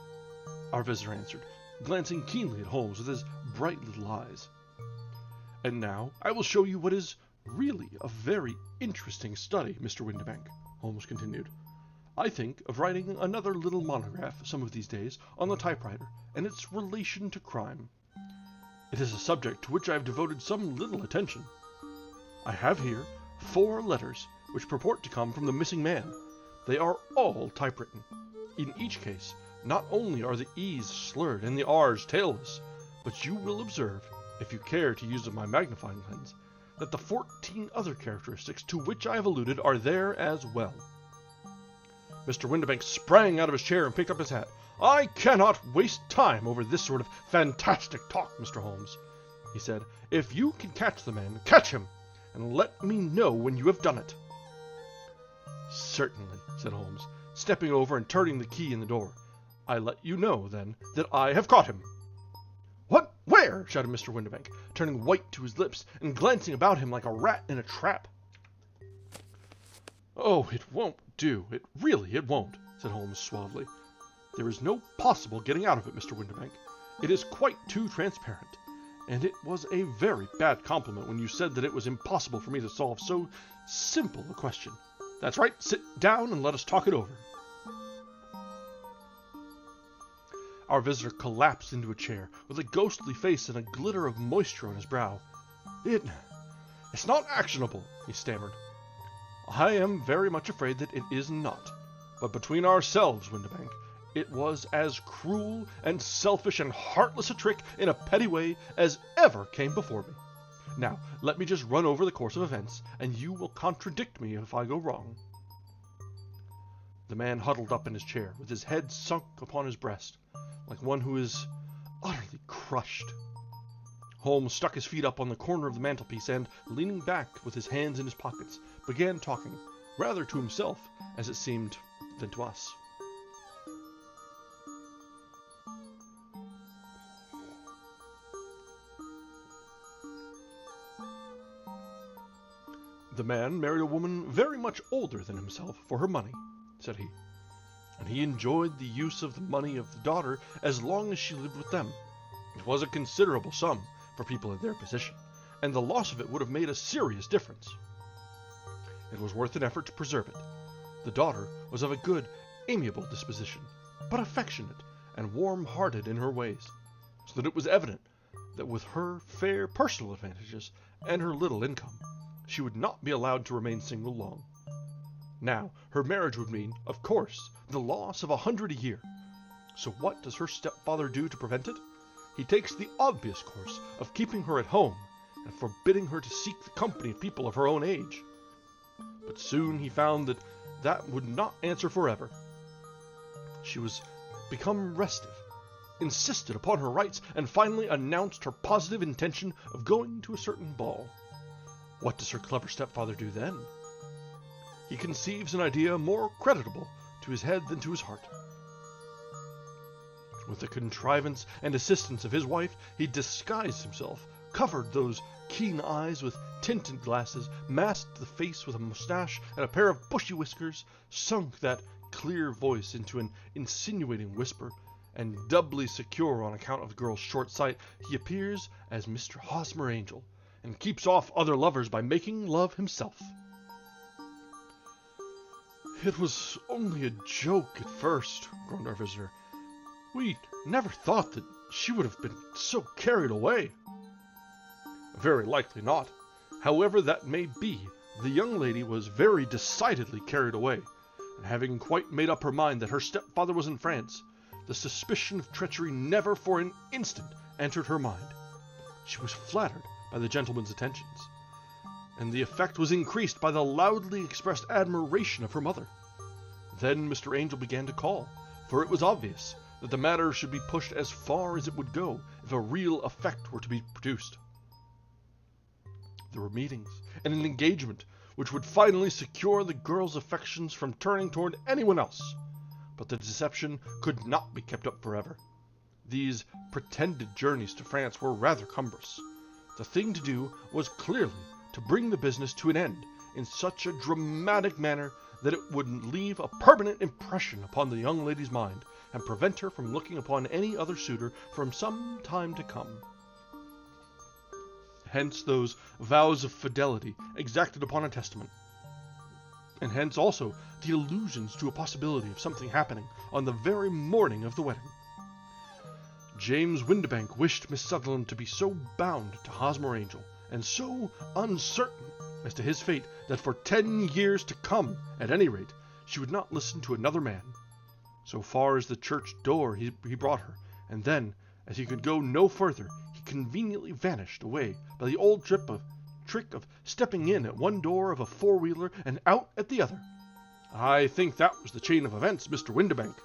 our visitor answered, glancing keenly at Holmes with his bright little eyes. And now I will show you what is really a very interesting study, Mr. Windibank, Holmes continued. I think of writing another little monograph some of these days on the typewriter and its relation to crime. It is a subject to which I have devoted some little attention. I have here 4 letters which purport to come from the missing man. They are all typewritten. In each case, not only are the E's slurred and the R's tailless, but you will observe, if you care to use my magnifying lens, that the 14 other characteristics to which I have alluded are there as well. Mr. Windibank sprang out of his chair and picked up his hat. I cannot waste time over this sort of fantastic talk, Mr. Holmes, he said. If you can catch the man, catch him, and let me know when you have done it. Certainly, said Holmes, stepping over and turning the key in the door. I let you know, then, that I have caught him. What? Where? Shouted Mr. Windibank, turning white to his lips and glancing about him like a rat in a trap. Oh, it won't do. It won't, said Holmes suavely. There is no possible getting out of it, Mr. Windibank. It is quite too transparent, and it was a very bad compliment when you said that it was impossible for me to solve so simple a question. That's right. Sit down and let us talk it over. Our visitor collapsed into a chair, with a ghostly face and a glitter of moisture on his brow. It's not actionable, he stammered. I am very much afraid that it is not. But between ourselves, Windibank, it was as cruel and selfish and heartless a trick in a petty way as ever came before me. Now, let me just run over the course of events, and you will contradict me if I go wrong. The man huddled up in his chair, with his head sunk upon his breast, like one who is utterly crushed. Holmes stuck his feet up on the corner of the mantelpiece and, leaning back with his hands in his pockets, began talking, rather to himself, as it seemed, than to us. The man married a woman very much older than himself for her money, said he, and he enjoyed the use of the money of the daughter as long as she lived with them. It was a considerable sum for people in their position, and the loss of it would have made a serious difference. It was worth an effort to preserve it. The daughter was of a good, amiable disposition, but affectionate and warm-hearted in her ways, so that it was evident that with her fair personal advantages and her little income, she would not be allowed to remain single long. Now, her marriage would mean, of course, the loss of 100 a year. So what does her stepfather do to prevent it? He takes the obvious course of keeping her at home and forbidding her to seek the company of people of her own age. But soon he found that that would not answer forever. She was become restive, insisted upon her rights, and finally announced her positive intention of going to a certain ball. What does her clever stepfather do then? He conceives an idea more creditable to his head than to his heart. With the contrivance and assistance of his wife, he disguised himself, covered those keen eyes with tinted glasses, masked the face with a mustache and a pair of bushy whiskers, sunk that clear voice into an insinuating whisper, and doubly secure on account of the girl's short sight, he appears as Mr. Hosmer Angel, and keeps off other lovers by making love himself. It was only a joke at first, groaned our visitor. We never thought that she would have been so carried away. Very likely not. However that may be, the young lady was very decidedly carried away, and having quite made up her mind that her stepfather was in France, the suspicion of treachery never for an instant entered her mind. She was flattered by the gentleman's attentions, and the effect was increased by the loudly expressed admiration of her mother. Then Mr. Angel began to call, for it was obvious that the matter should be pushed as far as it would go if a real effect were to be produced. There were meetings, and an engagement, which would finally secure the girl's affections from turning toward anyone else. But the deception could not be kept up forever. These pretended journeys to France were rather cumbrous. The thing to do was clearly to bring the business to an end in such a dramatic manner that it would leave a permanent impression upon the young lady's mind, and prevent her from looking upon any other suitor for some time to come. Hence those vows of fidelity exacted upon a testament, and hence also the allusions to a possibility of something happening on the very morning of the wedding. James Windibank wished Miss Sutherland to be so bound to Hosmer Angel, and so uncertain as to his fate, that for 10 years to come, at any rate, she would not listen to another man. So far as the church door he brought her, and then, as he could go no further, he conveniently vanished away by the old trick of stepping in at one door of a four-wheeler and out at the other. I think that was the chain of events, Mr. Windibank.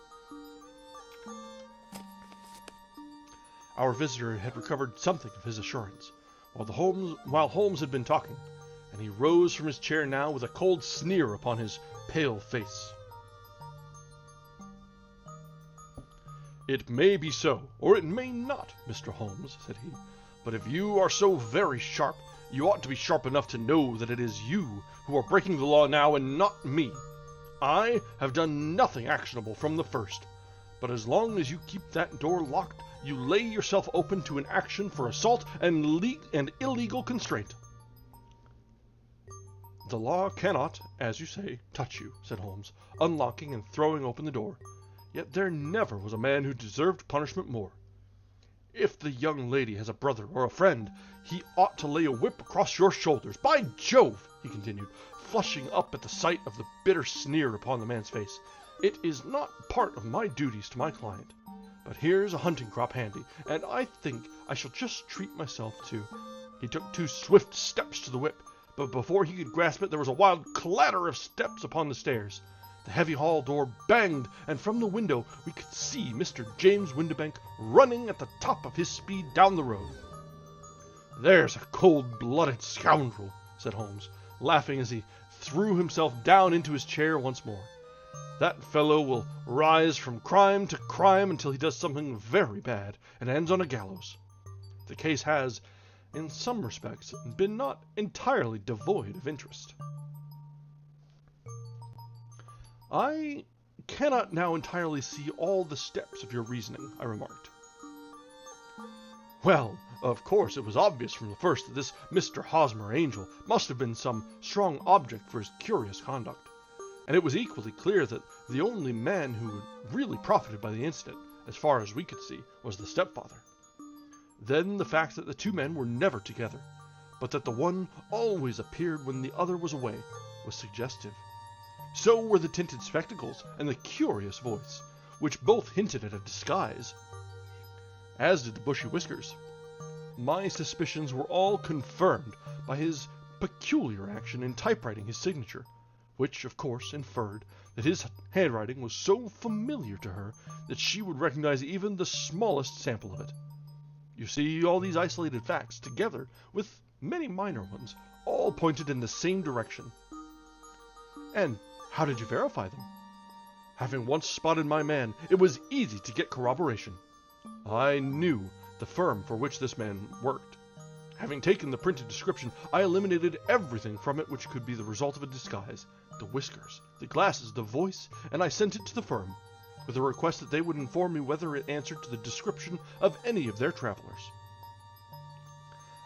Our visitor had recovered something of his assurance, while Holmes had been talking, and he rose from his chair now with a cold sneer upon his pale face. "It may be so, or it may not, Mr. Holmes," said he, "but if you are so very sharp, you ought to be sharp enough to know that it is you who are breaking the law now and not me. I have done nothing actionable from the first, but as long as you keep that door locked, you lay yourself open to an action for assault and illegal constraint." "The law cannot, as you say, touch you," said Holmes, unlocking and throwing open the door. "Yet there never was a man who deserved punishment more. If the young lady has a brother or a friend, he ought to lay a whip across your shoulders. By Jove," he continued, flushing up at the sight of the bitter sneer upon the man's face, "it is not part of my duties to my client. But here's a hunting crop handy, and I think I shall just treat myself to—" He took 2 swift steps to the whip, but before he could grasp it there was a wild clatter of steps upon the stairs. The heavy hall door banged, and from the window we could see Mr. James Windibank running at the top of his speed down the road. "There's a cold-blooded scoundrel," said Holmes, laughing as he threw himself down into his chair once more. "That fellow will rise from crime to crime until he does something very bad and ends on a gallows. The case has, in some respects, been not entirely devoid of interest." "I cannot now entirely see all the steps of your reasoning," I remarked. "Well, of course it was obvious from the first that this Mr. Hosmer Angel must have been some strong object for his curious conduct, and it was equally clear that the only man who really profited by the incident, as far as we could see, was the stepfather. Then the fact that the 2 men were never together, but that the one always appeared when the other was away, was suggestive. So were the tinted spectacles and the curious voice, which both hinted at a disguise, as did the bushy whiskers. My suspicions were all confirmed by his peculiar action in typewriting his signature, which, of course, inferred that his handwriting was so familiar to her that she would recognize even the smallest sample of it. You see, all these isolated facts, together with many minor ones, all pointed in the same direction." "And how did you verify them?" "Having once spotted my man, it was easy to get corroboration. I knew the firm for which this man worked. Having taken the printed description, I eliminated everything from it which could be the result of a disguise, the whiskers, the glasses, the voice, and I sent it to the firm, with a request that they would inform me whether it answered to the description of any of their travelers.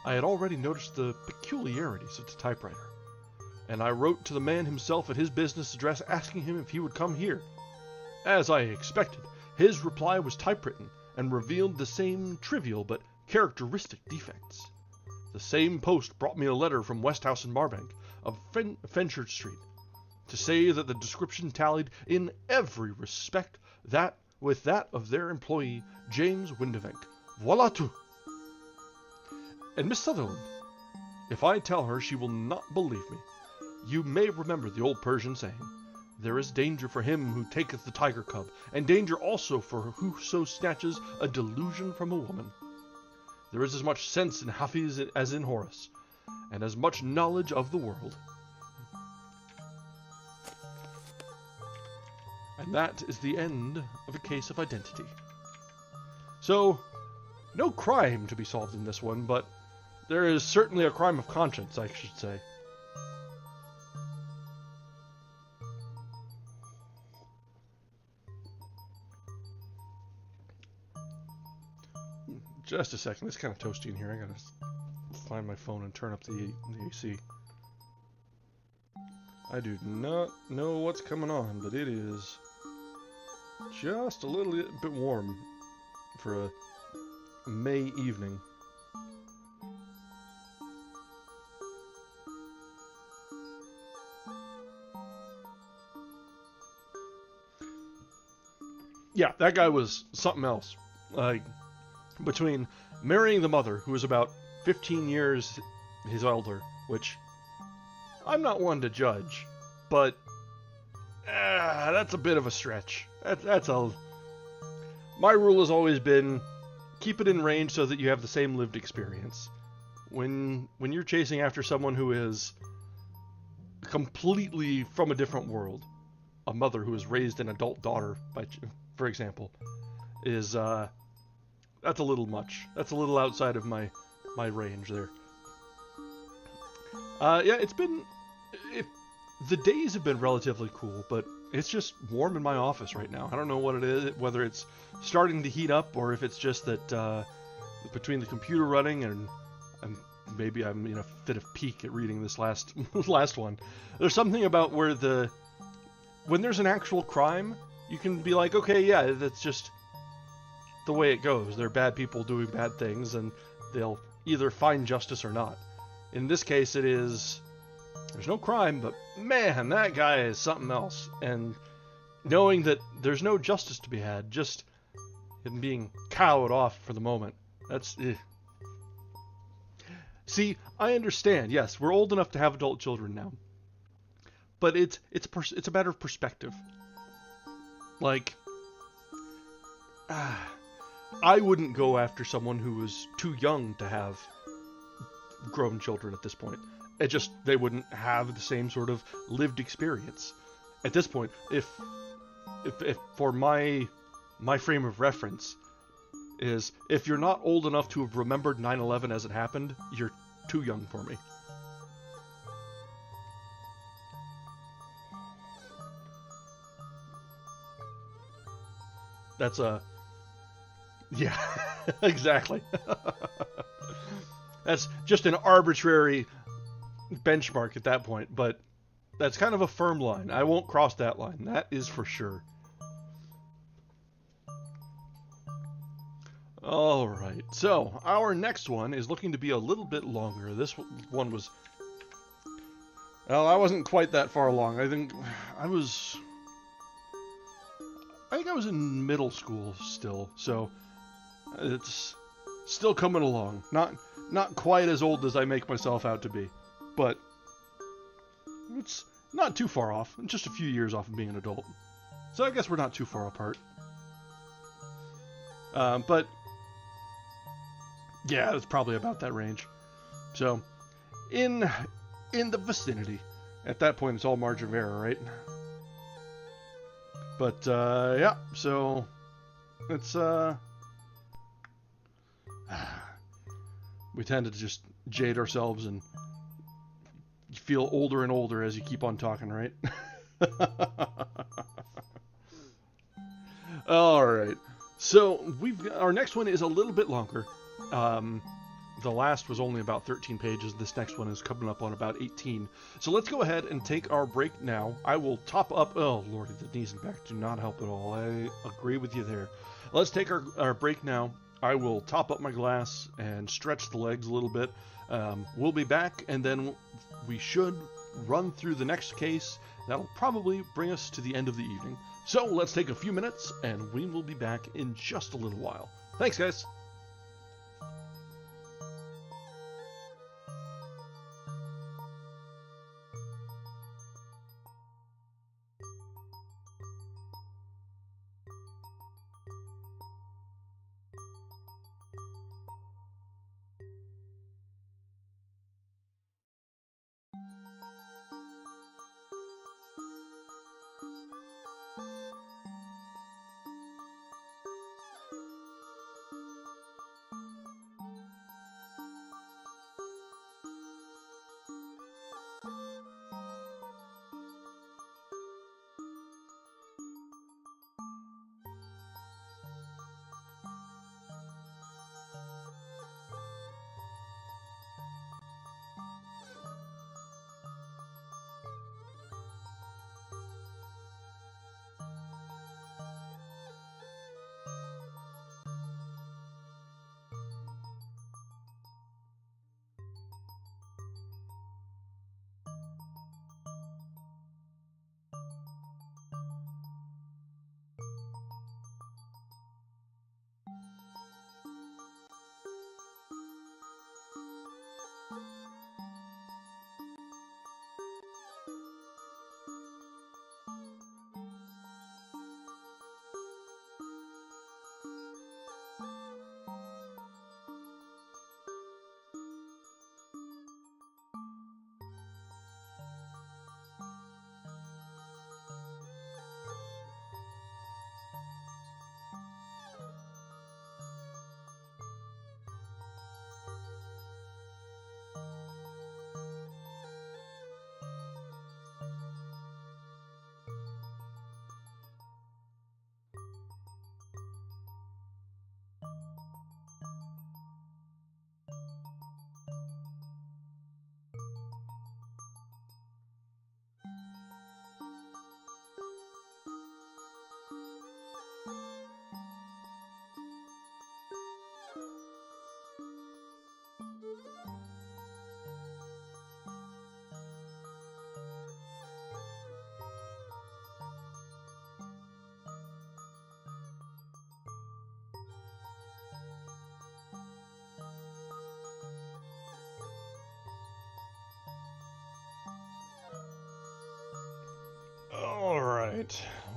I had already noticed the peculiarities of the typewriter, and I wrote to the man himself at his business address asking him if he would come here. As I expected, his reply was typewritten and revealed the same trivial but characteristic defects. The same post brought me a letter from Westhouse and Marbank, of Fenchurch Street, to say that the description tallied in every respect with that of their employee, James Windibank. Voilà tout! And Miss Sutherland, if I tell her, she will not believe me. You may remember the old Persian saying, 'There is danger for him who taketh the tiger cub, and danger also for whoso snatches a delusion from a woman.' There is as much sense in Hafiz as in Horace, and as much knowledge of the world. And that is the end of A Case of Identity. So, no crime to be solved in this one, but there is certainly a crime of conscience, I should say. Just a second, it's kind of toasty in here. I gotta find my phone and turn up the AC. I do not know what's coming on, but it is just a little bit warm for a May evening. Yeah, that guy was something else. Like, between marrying the mother, who was about 15 years his elder, which I'm not one to judge, but that's a bit of a stretch. My rule has always been keep it in range so that you have the same lived experience. When you're chasing after someone who is completely from a different world, a mother who has raised an adult daughter, for example, is that's a little much. That's a little outside of my range there. Yeah, the days have been relatively cool, but it's just warm in my office right now. I don't know what it is, whether it's starting to heat up or if it's just that between the computer running and maybe I'm in a fit of pique at reading this last one. There's something about where when there's an actual crime, you can be like, okay, yeah, that's just the way it goes. They're bad people doing bad things, and they'll either find justice or not. In this case, there's no crime, but man, that guy is something else. And knowing that there's no justice to be had, just him being cowed off for the moment, that's... See, I understand. Yes, we're old enough to have adult children now. But it's a matter of perspective. Like, I wouldn't go after someone who was too young to have grown children at this point. They wouldn't have the same sort of lived experience. At this point, if for my frame of reference is, if you're not old enough to have remembered 9/11 as it happened, you're too young for me. That's yeah, exactly. That's just an arbitrary benchmark at that point, but that's kind of a firm line. I won't cross that line. That is for sure. Alright, so our next one is looking to be a little bit longer. This one was... Well, I wasn't quite that far along. I think I was in middle school still, so it's still coming along. Not quite as old as I make myself out to be, but it's not too far off. Just a few years off of being an adult. So I guess we're not too far apart. But yeah, it's probably about that range. So in the vicinity. At that point, it's all margin of error, right? But yeah, so it's we tend to just jade ourselves and feel older and older as you keep on talking, right? All right. So our next one is a little bit longer. The last was only about 13 pages. This next one is coming up on about 18. So let's go ahead and take our break now. I will top up... Oh, lordy, the knees and back do not help at all. I agree with you there. Let's take our break now. I will top up my glass and stretch the legs a little bit. We'll be back, and then we should run through the next case. That'll probably bring us to the end of the evening. So let's take a few minutes, and we will be back in just a little while. Thanks, guys.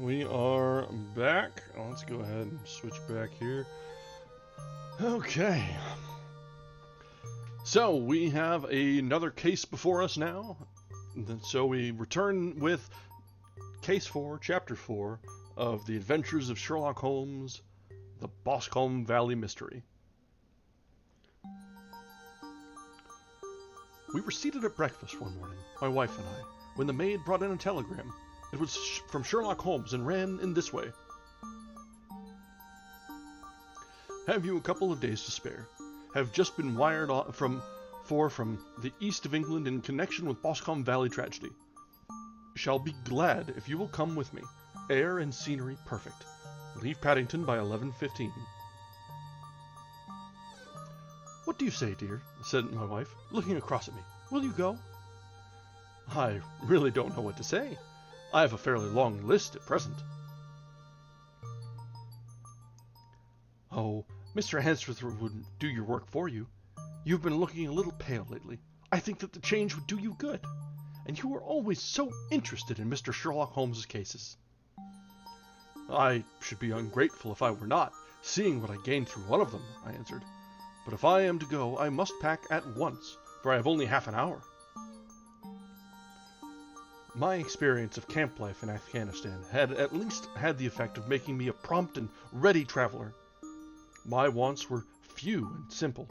we are back. Let's go ahead and switch back here. Okay. So, we have another case before us now. So we return with Case 4, Chapter 4 of The Adventures of Sherlock Holmes, The Boscombe Valley Mystery. We were seated at breakfast one morning, my wife and I, when the maid brought in a telegram. It was from Sherlock Holmes and ran in this way. Have you a couple of days to spare? Have just been wired from the east of England in connection with Boscombe Valley tragedy. Shall be glad if you will come with me. Air and scenery perfect. Leave Paddington by 11:15. What do you say, dear? Said my wife, looking across at me. Will you go? I really don't know what to say. I have a fairly long list at present. Oh, Mr. Hansworth would do your work for you. You've been looking a little pale lately. I think that the change would do you good. And you are always so interested in Mr. Sherlock Holmes' cases. I should be ungrateful if I were not, seeing what I gained through one of them, I answered. But if I am to go, I must pack at once, for I have only half an hour. My experience of camp life in Afghanistan had at least had the effect of making me a prompt and ready traveler. My wants were few and simple,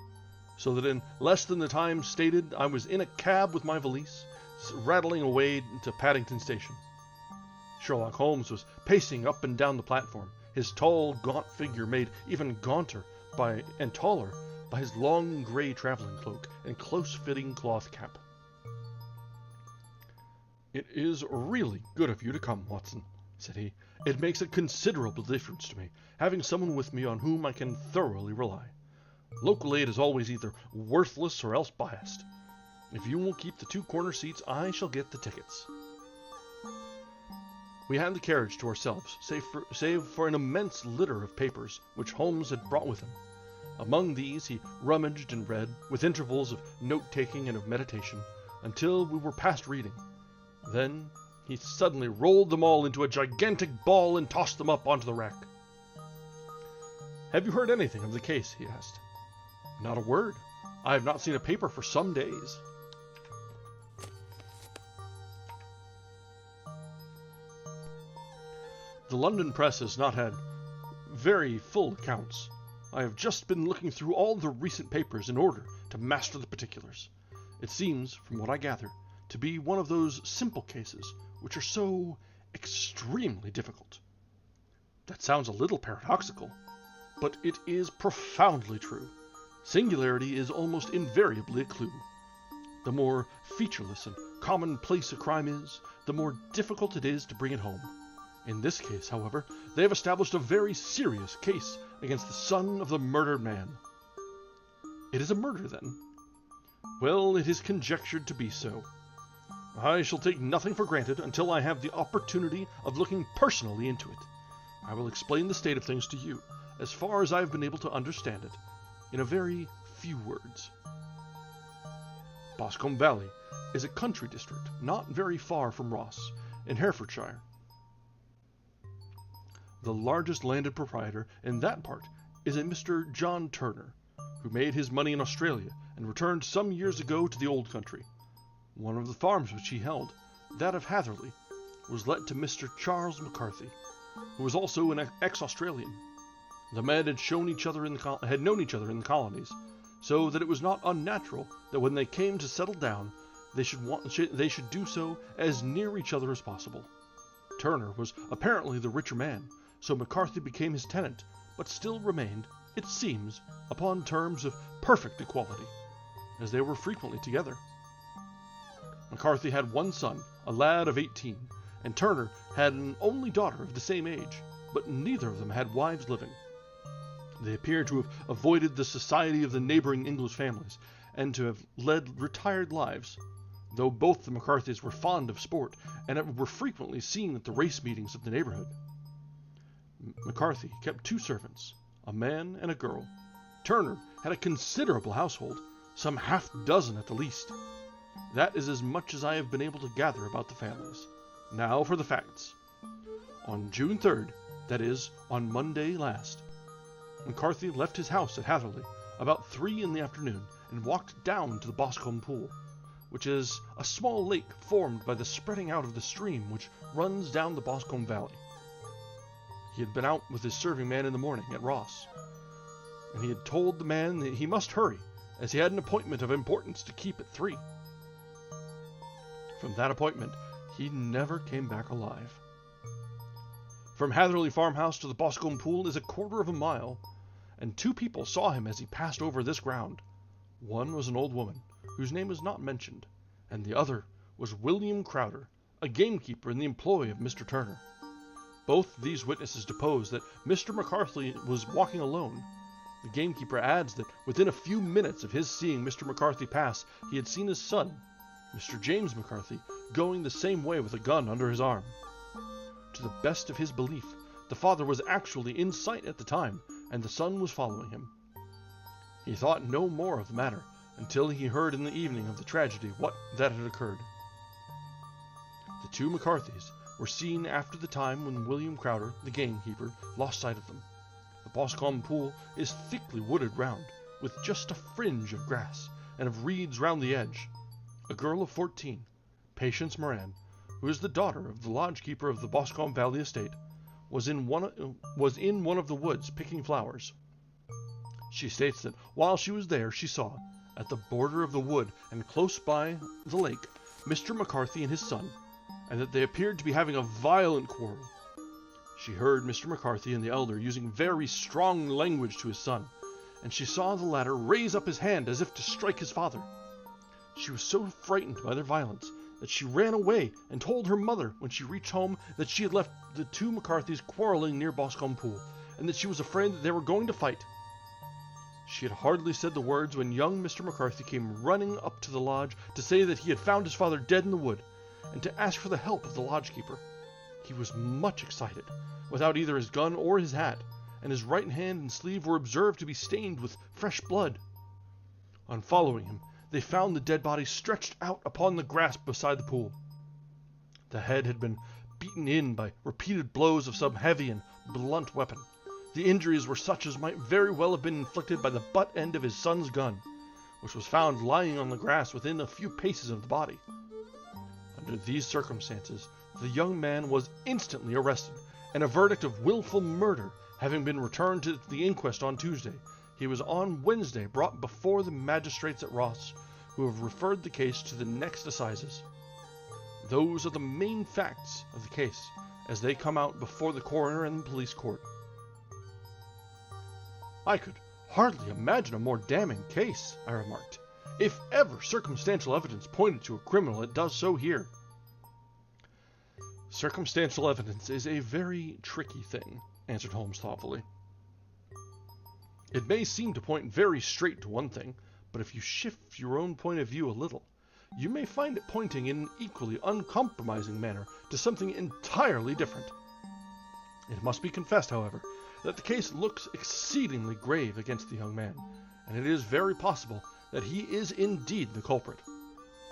so that in less than the time stated, I was in a cab with my valise, rattling away to Paddington Station. Sherlock Holmes was pacing up and down the platform, his tall, gaunt figure made even gaunter and taller by his long gray traveling cloak and close-fitting cloth cap. It is really good of you to come, Watson, said he. It makes a considerable difference to me, having someone with me on whom I can thoroughly rely. Local aid is always either worthless or else biased. If you will keep the two corner seats, I shall get the tickets. We had the carriage to ourselves, save for an immense litter of papers which Holmes had brought with him. Among these he rummaged and read, with intervals of note-taking and of meditation, until we were past reading. Then he suddenly rolled them all into a gigantic ball and tossed them up onto the rack. Have you heard anything of the case? He asked. Not a word. I have not seen a paper for some days. The London press has not had very full accounts. I have just been looking through all the recent papers in order to master the particulars. It seems, from what I gather, to be one of those simple cases which are so extremely difficult. That sounds a little paradoxical, but it is profoundly true. Singularity is almost invariably a clue. The more featureless and commonplace a crime is, the more difficult it is to bring it home. In this case, however, they have established a very serious case against the son of the murdered man. It is a murder, then? Well, it is conjectured to be so. I shall take nothing for granted until I have the opportunity of looking personally into it. I will explain the state of things to you, as far as I have been able to understand it, in a very few words. Boscombe Valley is a country district not very far from Ross, in Herefordshire. The largest landed proprietor in that part is a Mr. John Turner, who made his money in Australia and returned some years ago to the old country. One of the farms which he held, that of Hatherley, was let to Mr. Charles McCarthy, who was also an ex-Australian. The men had known each other in the colonies, so that it was not unnatural that when they came to settle down, they should do so as near each other as possible. Turner was apparently the richer man, so McCarthy became his tenant, but still remained, it seems, upon terms of perfect equality, as they were frequently together. McCarthy had one son, a lad of 18, and Turner had an only daughter of the same age, but neither of them had wives living. They appear to have avoided the society of the neighboring English families, and to have led retired lives, though both the McCarthys were fond of sport, and were frequently seen at the race meetings of the neighborhood. McCarthy kept 2 servants, a man and a girl. Turner had a considerable household, some half-dozen at the least. That is as much as I have been able to gather about the families. Now for the facts. On June 3rd, that is, on Monday last, McCarthy left his house at Hatherley about 3 in the afternoon and walked down to the Boscombe Pool, which is a small lake formed by the spreading out of the stream which runs down the Boscombe Valley. He had been out with his serving man in the morning at Ross, and he had told the man that he must hurry, as he had an appointment of importance to keep at 3. From that appointment, he never came back alive. From Hatherley farmhouse to the Boscombe Pool is a 1/4 of a mile, and 2 people saw him as he passed over this ground. One was an old woman, whose name was not mentioned, and the other was William Crowder, a gamekeeper in the employ of Mr. Turner. Both these witnesses depose that Mr. McCarthy was walking alone. The gamekeeper adds that within a few minutes of his seeing Mr. McCarthy pass, he had seen his son, Mr. James McCarthy, going the same way with a gun under his arm. To the best of his belief, the father was actually in sight at the time, and the son was following him. He thought no more of the matter until he heard in the evening of the tragedy what that had occurred. The 2 McCarthys were seen after the time when William Crowder, the gamekeeper, lost sight of them. The Boscombe Pool is thickly wooded round, with just a fringe of grass and of reeds round the edge. A girl of 14, Patience Moran, who is the daughter of the lodge-keeper of the Boscombe Valley estate, was in one of the woods picking flowers. She states that while she was there she saw, at the border of the wood and close by the lake, Mr. McCarthy and his son, and that they appeared to be having a violent quarrel. She heard Mr. McCarthy and the elder using very strong language to his son, and she saw the latter raise up his hand as if to strike his father. She was so frightened by their violence that she ran away and told her mother when she reached home that she had left the 2 McCarthys quarreling near Boscombe Pool, and that she was afraid that they were going to fight. She had hardly said the words when young Mr. McCarthy came running up to the lodge to say that he had found his father dead in the wood, and to ask for the help of the lodge-keeper. He was much excited, without either his gun or his hat, and his right hand and sleeve were observed to be stained with fresh blood. On following him, they found the dead body stretched out upon the grass beside the pool. The head had been beaten in by repeated blows of some heavy and blunt weapon. The injuries were such as might very well have been inflicted by the butt end of his son's gun, which was found lying on the grass within a few paces of the body. Under these circumstances, the young man was instantly arrested, and a verdict of willful murder having been returned to the inquest on Tuesday, he was on Wednesday brought before the magistrates at Ross, who have referred the case to the next assizes. Those are the main facts of the case, as they come out before the coroner and the police court. I could hardly imagine a more damning case, I remarked. If ever circumstantial evidence pointed to a criminal, it does so here. Circumstantial evidence is a very tricky thing, answered Holmes thoughtfully. It may seem to point very straight to one thing, but if you shift your own point of view a little, you may find it pointing in an equally uncompromising manner to something entirely different. It must be confessed, however, that the case looks exceedingly grave against the young man, and it is very possible that he is indeed the culprit.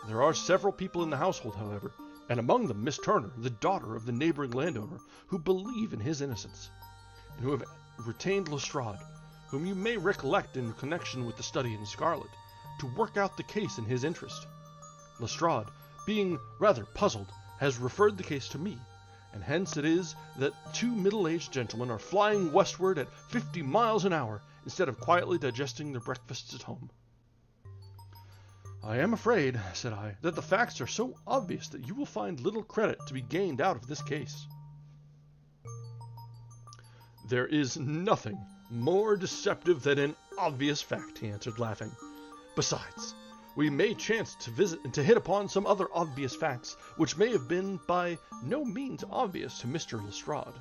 There are several people in the household, however, and among them Miss Turner, the daughter of the neighboring landowner, who believe in his innocence, and who have retained Lestrade, whom you may recollect in connection with the study in scarlet, to work out the case in his interest. Lestrade, being rather puzzled, has referred the case to me, and hence it is that 2 middle-aged gentlemen are flying westward at 50 miles an hour instead of quietly digesting their breakfasts at home. I am afraid, said I, that the facts are so obvious that you will find little credit to be gained out of this case. There is nothing more deceptive than an obvious fact, he answered, laughing. Besides, we may chance to hit upon some other obvious facts, which may have been by no means obvious to Mr. Lestrade.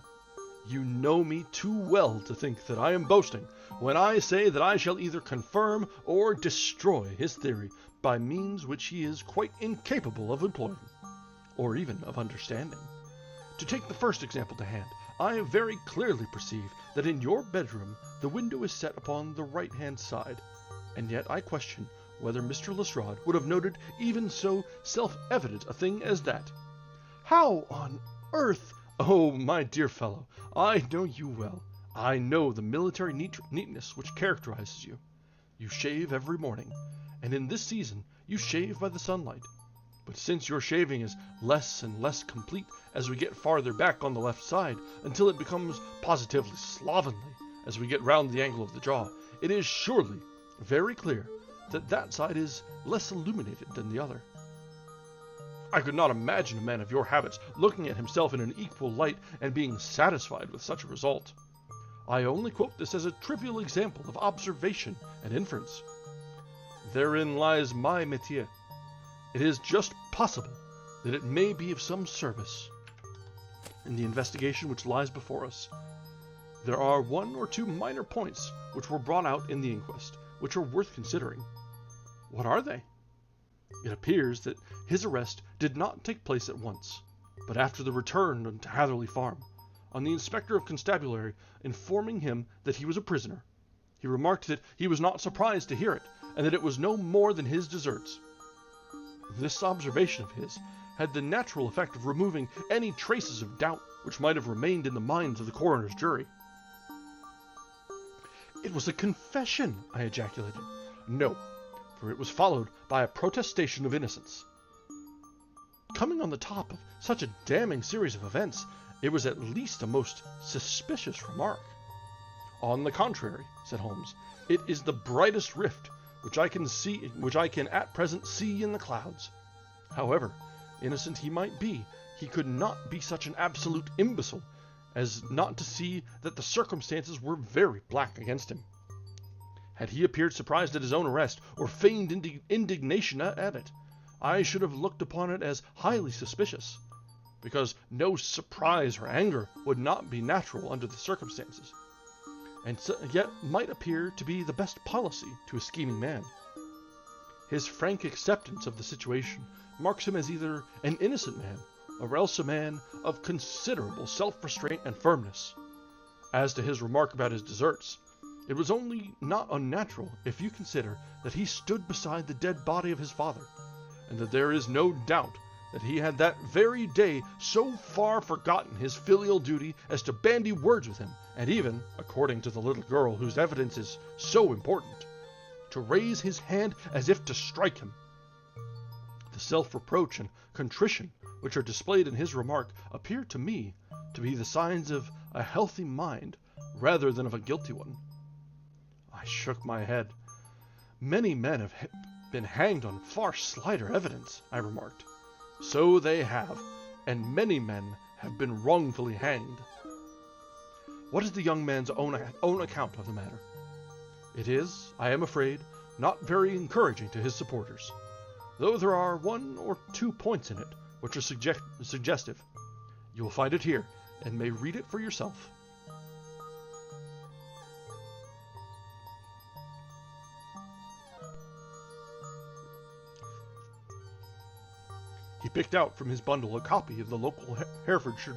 You know me too well to think that I am boasting when I say that I shall either confirm or destroy his theory by means which he is quite incapable of employing, or even of understanding. To take the first example to hand, I very clearly perceive that in your bedroom the window is set upon the right-hand side, and yet I question whether Mr. Lestrade would have noted even so self-evident a thing as that. How on earth Oh, my dear fellow, I know you well. I know the military neatness which characterizes you. You shave every morning, and in this season you shave by the sunlight. But since your shaving is less and less complete as we get farther back on the left side, until it becomes positively slovenly as we get round the angle of the jaw, it is surely very clear that that side is less illuminated than the other. I could not imagine a man of your habits looking at himself in an equal light and being satisfied with such a result. I only quote this as a trivial example of observation and inference. Therein lies my métier. It is just possible that it may be of some service in the investigation which lies before us. There are one or two minor points which were brought out in the inquest, which are worth considering. What are they? It appears that his arrest did not take place at once, but after the return to Hatherley Farm, on the Inspector of Constabulary informing him that he was a prisoner. He remarked that he was not surprised to hear it, and that it was no more than his deserts. This observation of his had the natural effect of removing any traces of doubt which might have remained in the minds of the coroner's jury. "It was a confession," I ejaculated. "No, for it was followed by a protestation of innocence." Coming on the top of such a damning series of events, it was at least a most suspicious remark. "On the contrary," said Holmes, "it is the brightest rift which I can at present see in the clouds. However innocent he might be, he could not be such an absolute imbecile as not to see that the circumstances were very black against him. Had he appeared surprised at his own arrest, or feigned indignation at it, I should have looked upon it as highly suspicious, because no surprise or anger would not be natural under the circumstances, and yet might appear to be the best policy to a scheming man. His frank acceptance of the situation marks him as either an innocent man, or else a man of considerable self-restraint and firmness. As to his remark about his deserts, it was only not unnatural if you consider that he stood beside the dead body of his father, and that there is no doubt that he had that very day so far forgotten his filial duty as to bandy words with him, and even, according to the little girl whose evidence is so important, to raise his hand as if to strike him. The self-reproach and contrition which are displayed in his remark appear to me to be the signs of a healthy mind rather than of a guilty one." I shook my head. "Many men have been hanged on far slighter evidence," I remarked. "So they have, and many men have been wrongfully hanged." "What is the young man's own account of the matter?" "It is, I am afraid, not very encouraging to his supporters, though there are one or two points in it which are suggestive. You will find it here, and may read it for yourself." He picked out from his bundle a copy of the local Herefordshire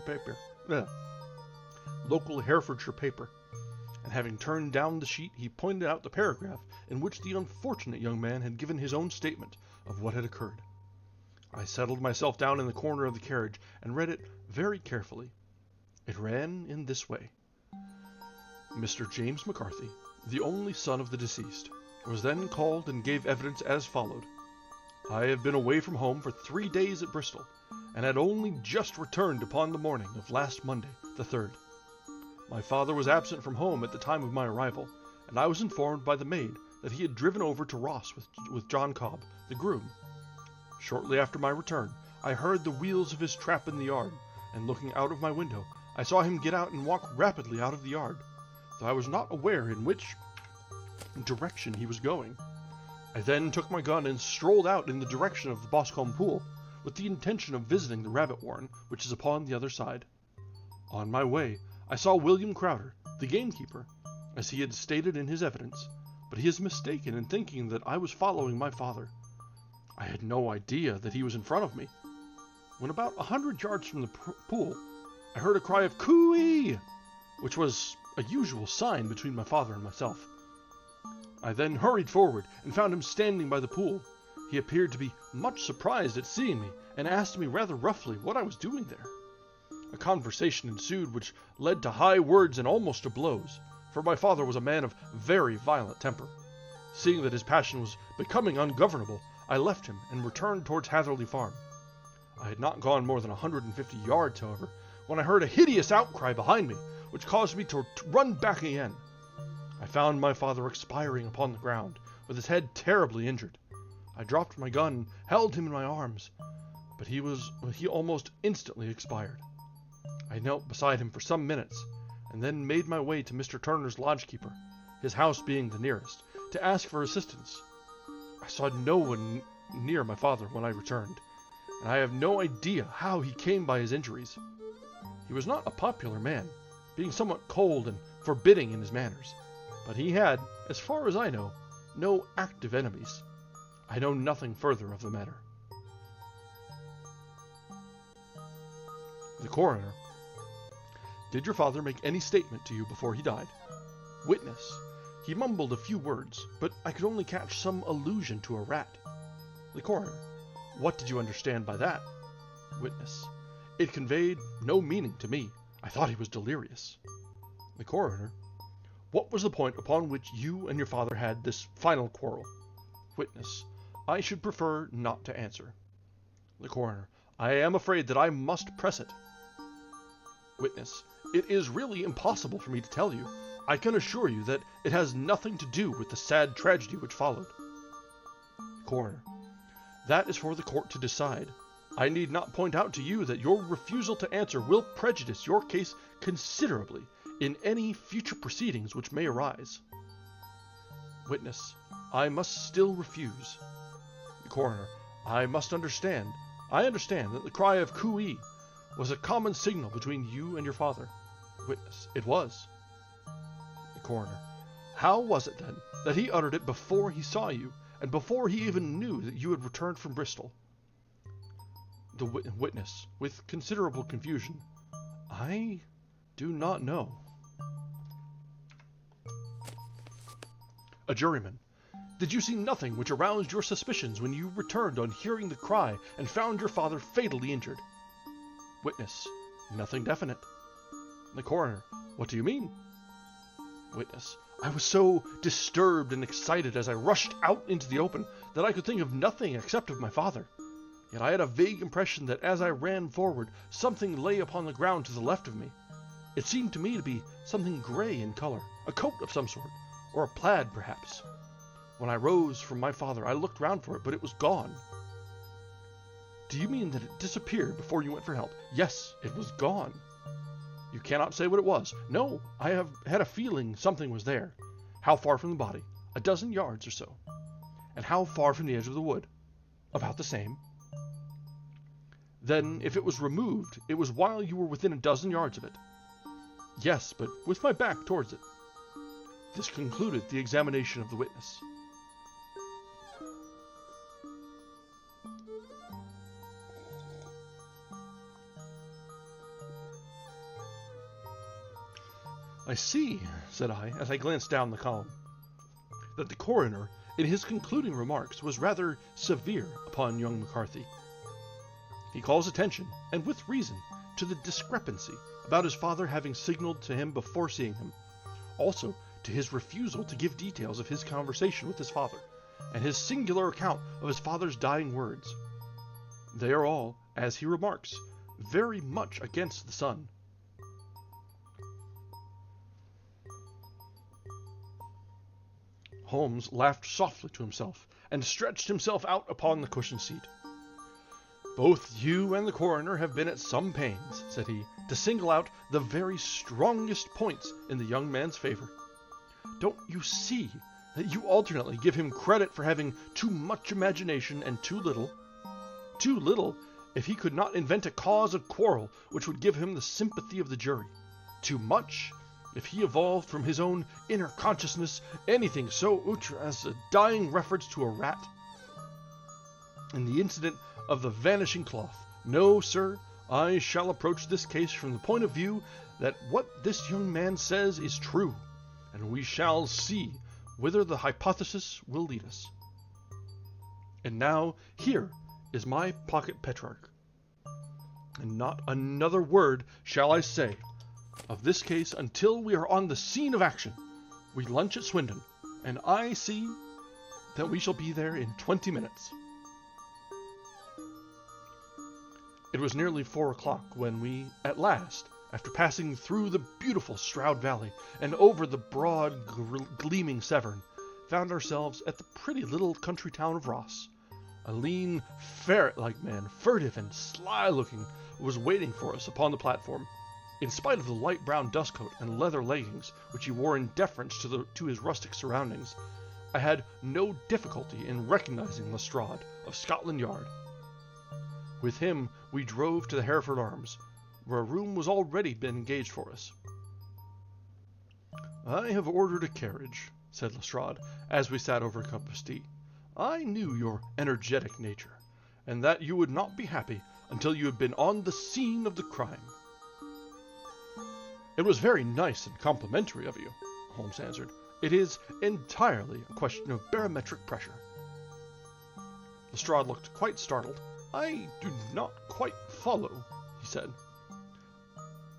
paper, and having turned down the sheet, he pointed out the paragraph in which the unfortunate young man had given his own statement of what had occurred. I settled myself down in the corner of the carriage and read it very carefully. It ran in this way: "Mr. James McCarthy, the only son of the deceased, was then called and gave evidence as followed. I have been away from home for 3 days at Bristol, and had only just returned upon the morning of last Monday, the 3rd. My father was absent from home at the time of my arrival, and I was informed by the maid that he had driven over to Ross with John Cobb, the groom. Shortly after my return, I heard the wheels of his trap in the yard, and looking out of my window, I saw him get out and walk rapidly out of the yard, though I was not aware in which direction he was going. I then took my gun and strolled out in the direction of the Boscombe Pool, with the intention of visiting the rabbit warren, which is upon the other side. On my way, I saw William Crowder, the gamekeeper, as he had stated in his evidence, but he is mistaken in thinking that I was following my father. I had no idea that he was in front of me. When about 100 yards from the pool, I heard a cry of "Cooey!" which was a usual sign between my father and myself. I then hurried forward and found him standing by the pool. He appeared to be much surprised at seeing me, and asked me rather roughly what I was doing there. A conversation ensued which led to high words and almost to blows, for my father was a man of very violent temper. Seeing that his passion was becoming ungovernable, I left him and returned towards Hatherley Farm. I had not gone more than 150 yards, however, when I heard a hideous outcry behind me, which caused me to run back again. I found my father expiring upon the ground, with his head terribly injured. I dropped my gun and held him in my arms, but he almost instantly expired. I knelt beside him for some minutes, and then made my way to Mr. Turner's lodgekeeper, his house being the nearest, to ask for assistance. I saw no one near my father when I returned, and I have no idea how he came by his injuries. He was not a popular man, being somewhat cold and forbidding in his manners, but he had, as far as I know, no active enemies. I know nothing further of the matter. The coroner: Did your father make any statement to you before he died? Witness: He mumbled a few words, but I could only catch some allusion to a rat. The coroner: What did you understand by that? Witness: It conveyed no meaning to me. I thought he was delirious. The coroner: What was the point upon which you and your father had this final quarrel? Witness: I should prefer not to answer. The coroner: I am afraid that I must press it. Witness: It is really impossible for me to tell you. I can assure you that it has nothing to do with the sad tragedy which followed. Coroner: That is for the court to decide. I need not point out to you that your refusal to answer will prejudice your case considerably in any future proceedings which may arise. Witness: I must still refuse. The coroner: I understand that the cry of cooee was a common signal between you and your father. Witness: It was. The coroner: How was it then that he uttered it before he saw you, and before he even knew that you had returned from Bristol? The witness, with considerable confusion: I do not know. A juryman: Did you see nothing which aroused your suspicions when you returned on hearing the cry and found your father fatally injured? Witness: Nothing definite. The coroner: What do you mean? Witness: I was so disturbed and excited as I rushed out into the open that I could think of nothing except of my father. Yet I had a vague impression that as I ran forward, something lay upon the ground to the left of me. It seemed to me to be something gray in color, a coat of some sort, or a plaid perhaps. When I rose from my father, I looked round for it, but it was gone. Do you mean that it disappeared before you went for help? Yes, it was gone. You cannot say what it was? No, I have had a feeling something was there. How far from the body? 12 yards or so. And how far from the edge of the wood? About the same. Then, if it was removed, it was while you were within 12 yards of it. Yes, but with my back towards it. This concluded the examination of the witness. I see, said I, as I glanced down the column, that the coroner, in his concluding remarks, was rather severe upon young McCarthy. He calls attention, and with reason, to the discrepancy about his father having signaled to him before seeing him, also to his refusal to give details of his conversation with his father, and his singular account of his father's dying words. They are all, as he remarks, very much against the son. Holmes laughed softly to himself, and stretched himself out upon the cushioned seat. Both you and the coroner have been at some pains, said he, to single out the very strongest points in the young man's favor. Don't you see that you alternately give him credit for having too much imagination and too little? Too little, if he could not invent a cause of quarrel which would give him the sympathy of the jury. Too much, if he evolved from his own inner consciousness anything so outre as a dying reference to a rat. In the incident of the vanishing cloth, no, sir, I shall approach this case from the point of view that what this young man says is true, and we shall see whither the hypothesis will lead us. And now, here is my pocket Petrarch. And not another word shall I say of this case until we are on the scene of action. We lunch at Swindon, and I see that we shall be there in 20 minutes. It was nearly 4 o'clock when we, at last, after passing through the beautiful Stroud Valley and over the broad, gleaming Severn, found ourselves at the pretty little country town of Ross. A lean, ferret-like man, furtive and sly-looking, was waiting for us upon the platform. In spite of the light brown dust coat and leather leggings which he wore in deference to his rustic surroundings, I had no difficulty in recognizing Lestrade of Scotland Yard. With him we drove to the Hereford Arms, where a room was already been engaged for us. "I have ordered a carriage," said Lestrade, as we sat over a cup of tea. "I knew your energetic nature, and that you would not be happy until you had been on the scene of the crime." "It was very nice and complimentary of you," Holmes answered. "It is entirely a question of barometric pressure." Lestrade looked quite startled. "I do not quite follow," he said.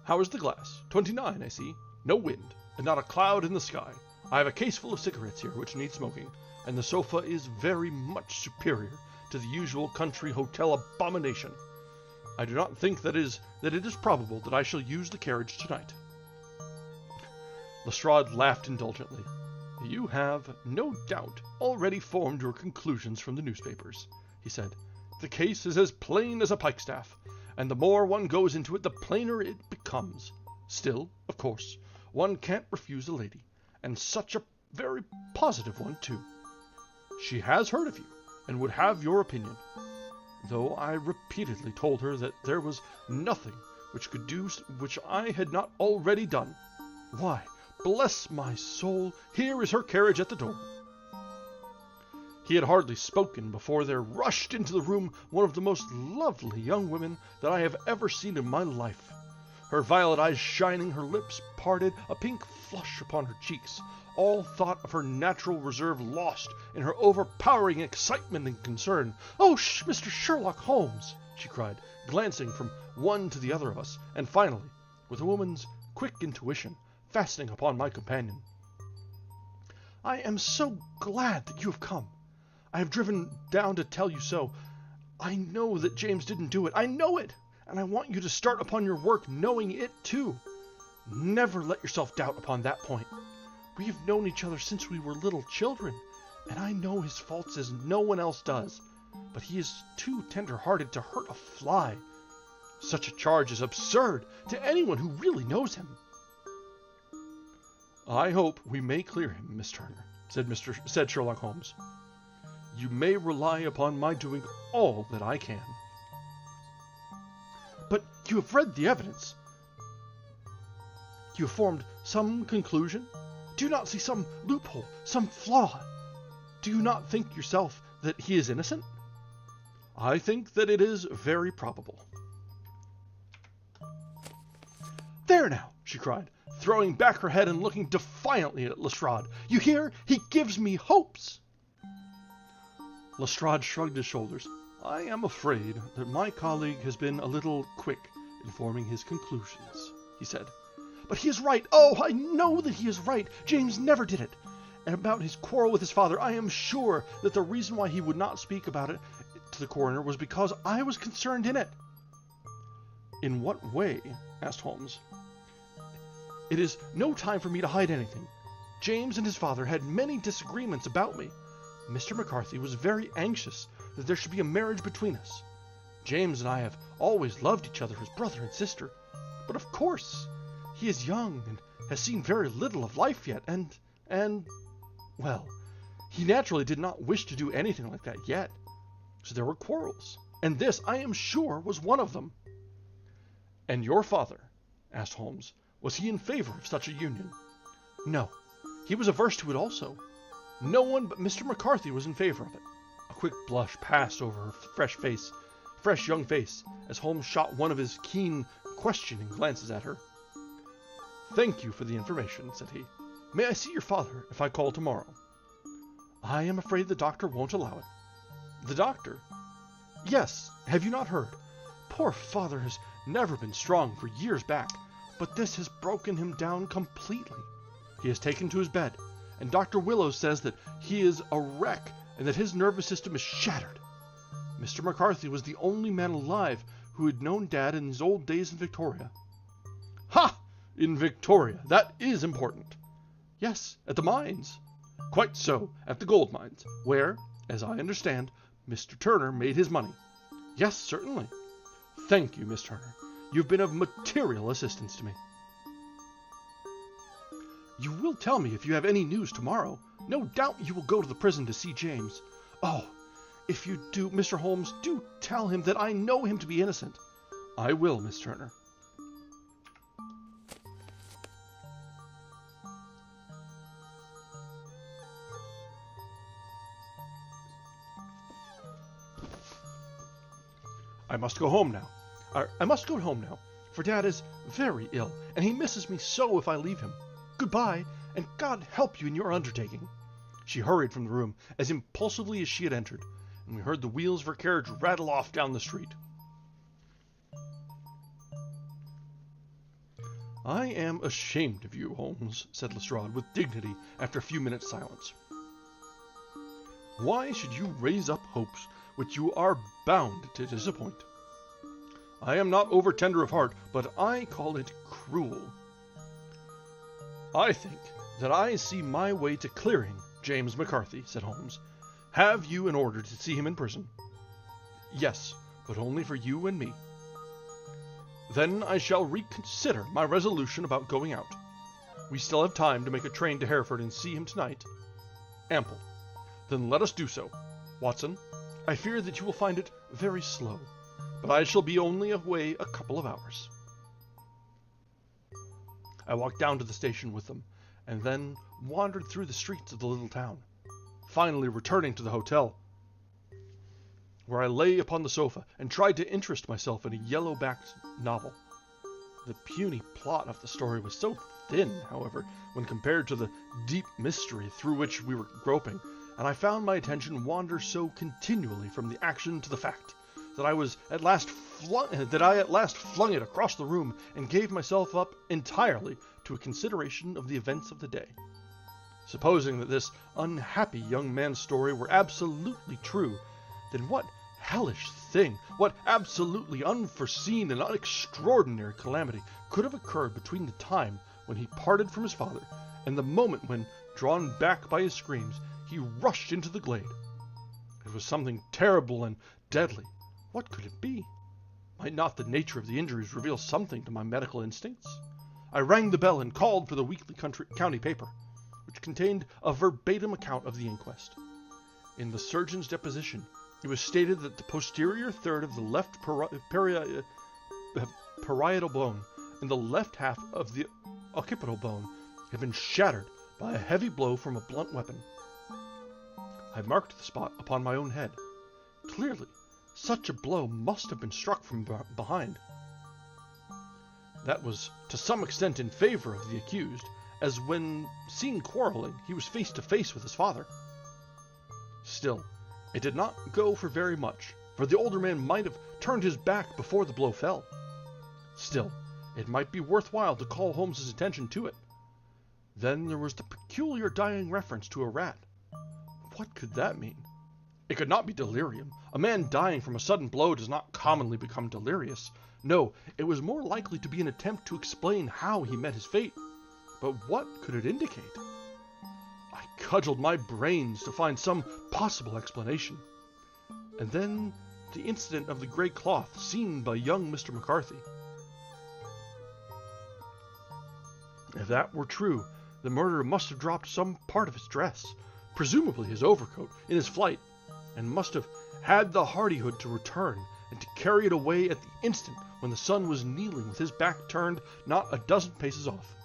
"How is the glass? 29, I see. No wind, and not a cloud in the sky. I have a case full of cigarettes here which need smoking, and the sofa is very much superior to the usual country hotel abomination. I do not think that it is probable that I shall use the carriage tonight." Lestrade laughed indulgently. "You have, no doubt, already formed your conclusions from the newspapers," he said. "The case is as plain as a pikestaff, and the more one goes into it, the plainer it becomes. Still, of course, one can't refuse a lady, and such a very positive one, too. She has heard of you, and would have your opinion, though I repeatedly told her that there was nothing which I had not already done. Why, bless my soul, here is her carriage at the door." He had hardly spoken before there rushed into the room one of the most lovely young women that I have ever seen in my life. Her violet eyes shining, her lips parted, a pink flush upon her cheeks, all thought of her natural reserve lost in her overpowering excitement and concern. "Oh, Mr. Sherlock Holmes!" she cried, glancing from one to the other of us, and finally, with a woman's quick intuition, fastening upon my companion. "I am so glad that you have come. I have driven down to tell you so. I know that James didn't do it. I know it, and I want you to start upon your work knowing it too. Never let yourself doubt upon that point. We have known each other since we were little children, and I know his faults as no one else does, but he is too tender-hearted to hurt a fly. Such a charge is absurd to anyone who really knows him." "I hope we may clear him, Miss Turner," said Sherlock Holmes. "You may rely upon my doing all that I can." "But you have read the evidence. You have formed some conclusion? Do you not see some loophole, some flaw? Do you not think yourself that he is innocent?" "I think that it is very probable." "There now," she cried, throwing back her head and looking defiantly at Lestrade. "You hear? He gives me hopes." Lestrade shrugged his shoulders. "I am afraid that my colleague has been a little quick in forming his conclusions," he said. "But he is right. Oh, I know that he is right. James never did it. And about his quarrel with his father, I am sure that the reason why he would not speak about it to the coroner was because I was concerned in it." "In what way?" asked Holmes. "It is no time for me to hide anything. James and his father had many disagreements about me. Mr. McCarthy was very anxious that there should be a marriage between us. James and I have always loved each other as brother and sister, but of course he is young and has seen very little of life yet, and, well, he naturally did not wish to do anything like that yet. So there were quarrels, and this, I am sure, was one of them." "And your father," asked Holmes, "was he in favor of such a union?" "No, he was averse to it also. No one but Mr. McCarthy was in favor of it." A quick blush passed over her fresh young face, as Holmes shot one of his keen, questioning glances at her. "Thank you for the information," said he. "May I see your father if I call tomorrow?" "I am afraid the doctor won't allow it." "The doctor?" "Yes, have you not heard? poor father has never been strong for years back, but this has broken him down completely. He has taken to his bed, and Dr. Willows says that he is a wreck and that his nervous system is shattered. Mr. McCarthy was the only man alive who had known Dad in his old days in Victoria. Ha! In Victoria. That is important. Yes, at the mines. Quite so, at the gold mines, where, as I understand, Mr. Turner made his money. Yes, certainly. Thank you, Miss Turner. You've been of material assistance to me. You will tell me if you have any news tomorrow. No doubt you will go to the prison to see James. Oh, if you do, Mr. Holmes, do tell him that I know him to be innocent. I will, Miss Turner. I must go home now. I must go home now, for Dad is very ill, and he misses me so if I leave him. Goodbye, and God help you in your undertaking. She hurried from the room as impulsively as she had entered, and we heard the wheels of her carriage rattle off down the street. I am ashamed of you, Holmes, said Lestrade with dignity after a few minutes' silence. Why should you raise up hopes which you are bound to disappoint? I am not over-tender of heart, but I call it cruel. I think that I see my way to clearing James McCarthy, said Holmes. Have you an order to see him in prison? Yes, but only for you and me. Then I shall reconsider my resolution about going out. We still have time to make a train to Hereford and see him tonight. Ample. Then let us do so. Watson, I fear that you will find it very slow, but I shall be only away a couple of hours. I walked down to the station with them, and then wandered through the streets of the little town, finally returning to the hotel, where I lay upon the sofa and tried to interest myself in a yellow-backed novel. The puny plot of the story was so thin, however, when compared to the deep mystery through which we were groping, and I found my attention wander so continually from the action to the fact, that I at last flung it across the room and gave myself up entirely to a consideration of the events of the day. Supposing that this unhappy young man's story were absolutely true, then what hellish thing, what absolutely unforeseen and extraordinary calamity could have occurred between the time when he parted from his father and the moment when, drawn back by his screams, he rushed into the glade? It was something terrible and deadly. What could it be? Might not the nature of the injuries reveal something to my medical instincts? I rang the bell and called for the weekly county paper, which contained a verbatim account of the inquest. In the surgeon's deposition, it was stated that the posterior third of the left parietal bone and the left half of the occipital bone had been shattered by a heavy blow from a blunt weapon. I marked the spot upon my own head. Clearly, such a blow must have been struck from behind. That was to some extent in favor of the accused, as when seen quarreling, he was face to face with his father. Still, it did not go for very much, for the older man might have turned his back before the blow fell. Still, it might be worthwhile to call Holmes's attention to it. Then there was the peculiar dying reference to a rat. What could that mean? It could not be delirium. A man dying from a sudden blow does not commonly become delirious. No, it was more likely to be an attempt to explain how he met his fate. But what could it indicate? I cudgeled my brains to find some possible explanation. And then the incident of the grey cloth seen by young Mr. McCarthy. If that were true, the murderer must have dropped some part of his dress, presumably his overcoat, in his flight, and must have had the hardihood to return and to carry it away at the instant when the son was kneeling with his back turned not a dozen paces off.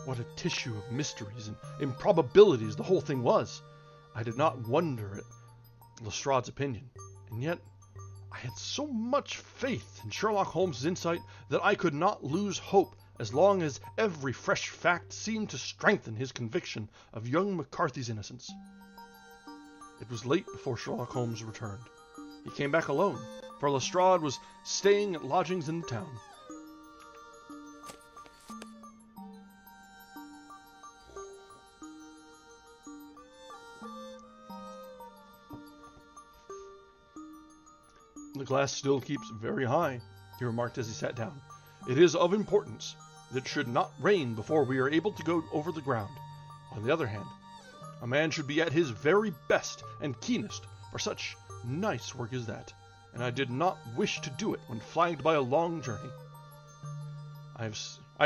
What a tissue of mysteries and improbabilities the whole thing was! I did not wonder at Lestrade's opinion, and yet I had so much faith in Sherlock Holmes' insight that I could not lose hope as long as every fresh fact seemed to strengthen his conviction of young McCarthy's innocence. It was late before Sherlock Holmes returned. He came back alone, for Lestrade was staying at lodgings in the town. The glass still keeps very high, he remarked as he sat down. It is of importance that it should not rain before we are able to go over the ground. On the other hand, a man should be at his very best and keenest for such nice work as that, and I did not wish to do it when flagged by a long journey. I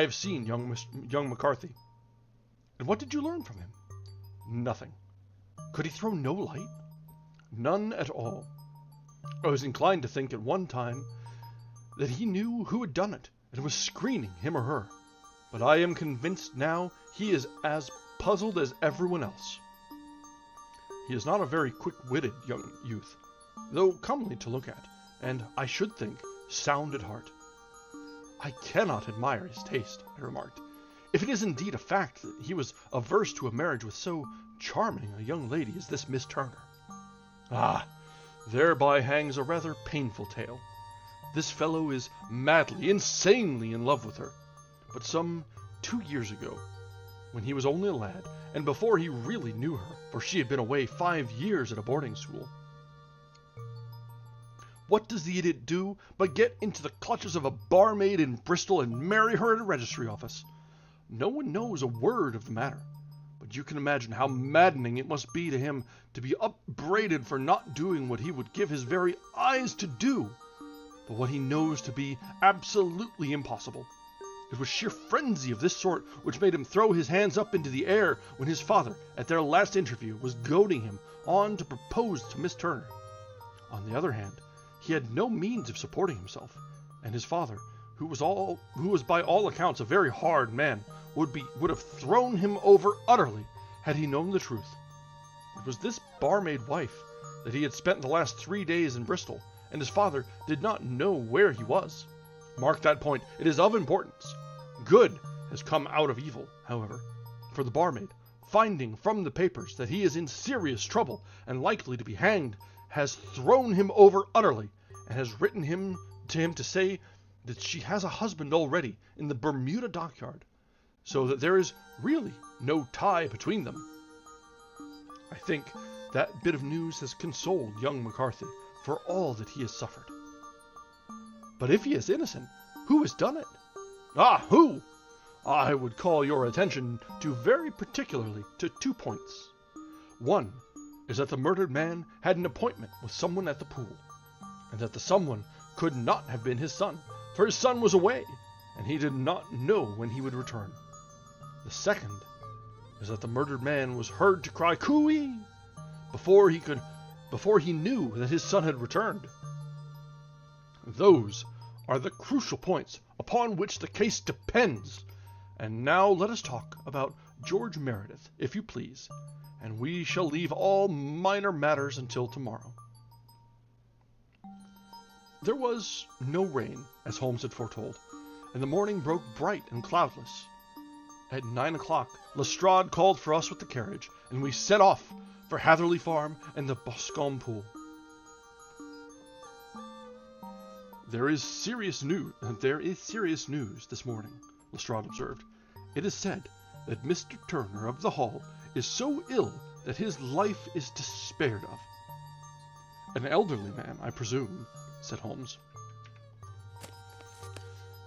have seen young McCarthy. And what did you learn from him? Nothing. Could he throw no light? None at all. I was inclined to think at one time that he knew who had done it and was screening him or her, but I am convinced now he is as puzzled as everyone else. He is not a very quick-witted young youth, though comely to look at, and, I should think, sound at heart. I cannot admire his taste, I remarked, if it is indeed a fact that he was averse to a marriage with so charming a young lady as this Miss Turner. Ah, thereby hangs a rather painful tale. This fellow is madly, insanely in love with her, but some 2 years ago, when he was only a lad, and before he really knew her, for she had been away 5 years at a boarding school, what does the idiot do but get into the clutches of a barmaid in Bristol and marry her at a registry office? No one knows a word of the matter, but you can imagine how maddening it must be to him to be upbraided for not doing what he would give his very eyes to do, but what he knows to be absolutely impossible. It was sheer frenzy of this sort which made him throw his hands up into the air when his father, at their last interview, was goading him on to propose to Miss Turner. On the other hand, he had no means of supporting himself, and his father, who was by all accounts a very hard man, would have thrown him over utterly had he known the truth. It was this barmaid wife that he had spent the last 3 days in Bristol, and his father did not know where he was. Mark that point, it is of importance. Good has come out of evil, however, for the barmaid, finding from the papers that he is in serious trouble and likely to be hanged, has thrown him over utterly, and has written to him to say that she has a husband already in the Bermuda dockyard, so that there is really no tie between them. I think that bit of news has consoled young McCarthy for all that he has suffered. But if he is innocent, who has done it? Ah, who? I would call your attention very particularly to 2 points. One is that the murdered man had an appointment with someone at the pool, and that the someone could not have been his son, for his son was away, and he did not know when he would return. The second is that the murdered man was heard to cry "Cooey" before he knew that his son had returned. Those are the crucial points upon which the case depends. And now let us talk about George Meredith, if you please, and we shall leave all minor matters until tomorrow. There was no rain, as Holmes had foretold, and the morning broke bright and cloudless. At 9 o'clock, Lestrade called for us with the carriage, and we set off for Hatherley Farm and the Boscombe Pool. There is serious news this morning, Lestrade observed. It is said that Mr. Turner of the Hall is so ill that his life is despaired of. An elderly man, I presume, said Holmes.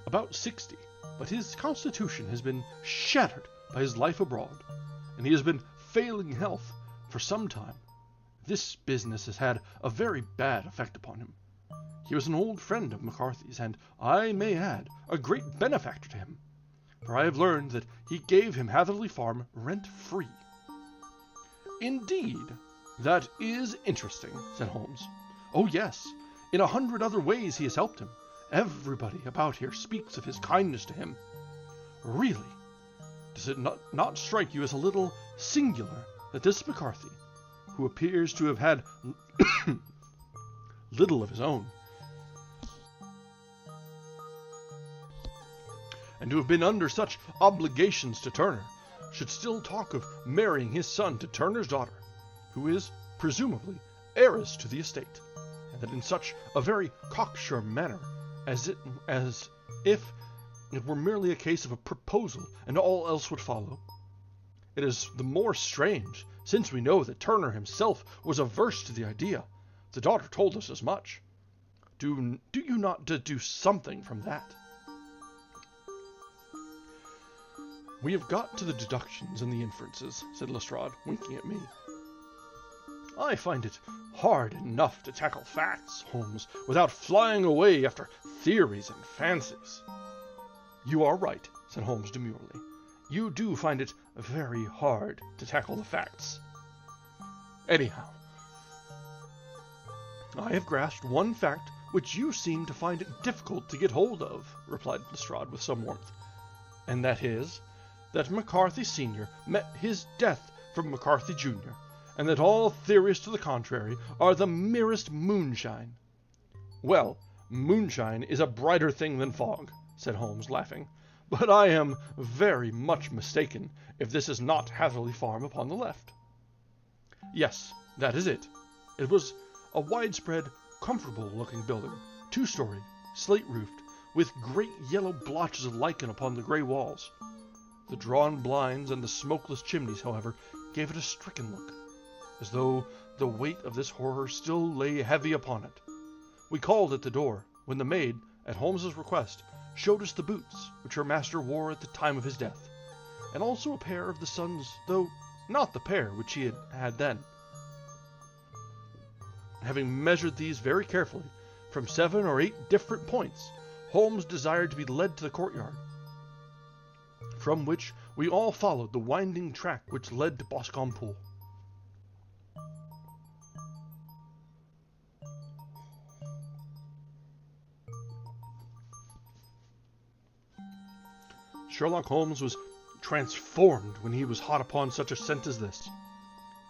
About 60, but his constitution has been shattered by his life abroad, and he has been failing health for some time. This business has had a very bad effect upon him. He was an old friend of McCarthy's, and, I may add, a great benefactor to him, for I have learned that he gave him Hatherley Farm rent-free. Indeed, that is interesting, said Holmes. Oh yes, in 100 other ways he has helped him. Everybody about here speaks of his kindness to him. Really, does it not strike you as a little singular that this McCarthy, who appears to have had little of his own, and to have been under such obligations to Turner, should still talk of marrying his son to Turner's daughter, who is, presumably, heiress to the estate, that in such a very cocksure manner, as if it were merely a case of a proposal, and all else would follow. It is the more strange, since we know that Turner himself was averse to the idea. The daughter told us as much. Do you not deduce something from that? We have got to the deductions and the inferences, said Lestrade, winking at me. I find it hard enough to tackle facts, Holmes, without flying away after theories and fancies. You are right, said Holmes demurely. You do find it very hard to tackle the facts. Anyhow, I have grasped one fact which you seem to find it difficult to get hold of, replied Lestrade with some warmth, and that is, that McCarthy Sr. met his death from McCarthy Jr., and that all theories to the contrary are the merest moonshine. Well, moonshine is a brighter thing than fog, said Holmes, laughing, but I am very much mistaken if this is not Hatherley Farm upon the left. Yes, that is it. It was a widespread, comfortable-looking building, 2-storied, slate-roofed, with great yellow blotches of lichen upon the grey walls. The drawn blinds and the smokeless chimneys, however, gave it a stricken look, as though the weight of this horror still lay heavy upon it. We called at the door, when the maid, at Holmes's request, showed us the boots which her master wore at the time of his death, and also a pair of the son's, though not the pair which he had then. Having measured these very carefully, from 7 or 8 different points, Holmes desired to be led to the courtyard, from which we all followed the winding track which led to Boscombe Pool. Sherlock Holmes was transformed when he was hot upon such a scent as this.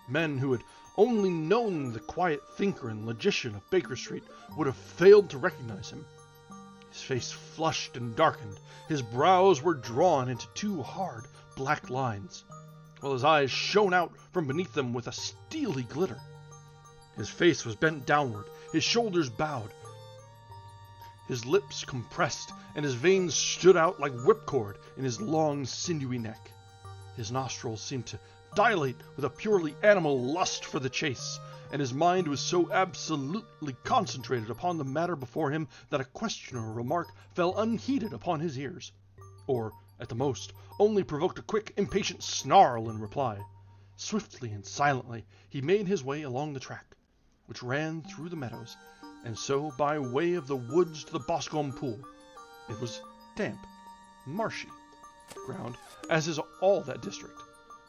Men who had only known the quiet thinker and logician of Baker Street would have failed to recognize him. His face flushed and darkened, his brows were drawn into 2 hard, black lines, while his eyes shone out from beneath them with a steely glitter. His face was bent downward, his shoulders bowed, his lips compressed, and his veins stood out like whipcord in his long, sinewy neck. His nostrils seemed to dilate with a purely animal lust for the chase, and his mind was so absolutely concentrated upon the matter before him that a question or a remark fell unheeded upon his ears, or, at the most, only provoked a quick, impatient snarl in reply. Swiftly and silently he made his way along the track, which ran through the meadows, and so by way of the woods to the Boscombe Pool. It was damp, marshy ground, as is all that district,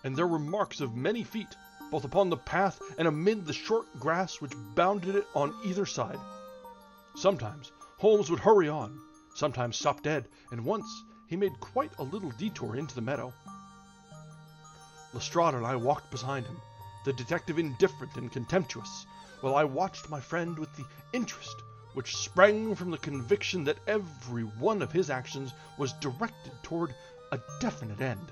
and there were marks of many feet, both upon the path and amid the short grass which bounded it on either side. Sometimes Holmes would hurry on, sometimes stop dead, and once he made quite a little detour into the meadow. Lestrade and I walked behind him, the detective indifferent and contemptuous, while I watched my friend with the interest which sprang from the conviction that every one of his actions was directed toward a definite end.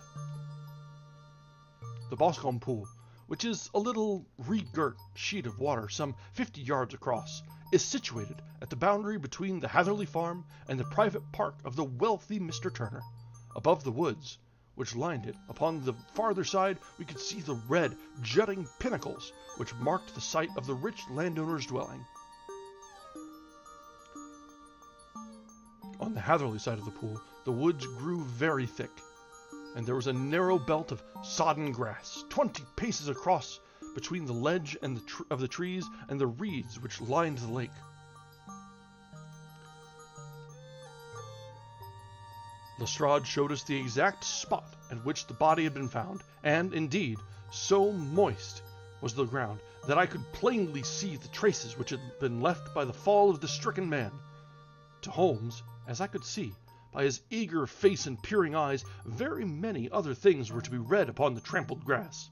The Boscombe Pool, which is a little re-girt sheet of water some 50 yards across, is situated at the boundary between the Hatherley Farm and the private park of the wealthy Mr. Turner. Above the woods, which lined it, upon the farther side we could see the red, jutting pinnacles which marked the site of the rich landowner's dwelling. On the Hatherley side of the pool, the woods grew very thick, and there was a narrow belt of sodden grass, 20 paces across, between the ledge and of the trees and the reeds which lined the lake. Lestrade showed us the exact spot at which the body had been found, and, indeed, so moist was the ground that I could plainly see the traces which had been left by the fall of the stricken man. To Holmes, as I could see, by his eager face and peering eyes, very many other things were to be read upon the trampled grass.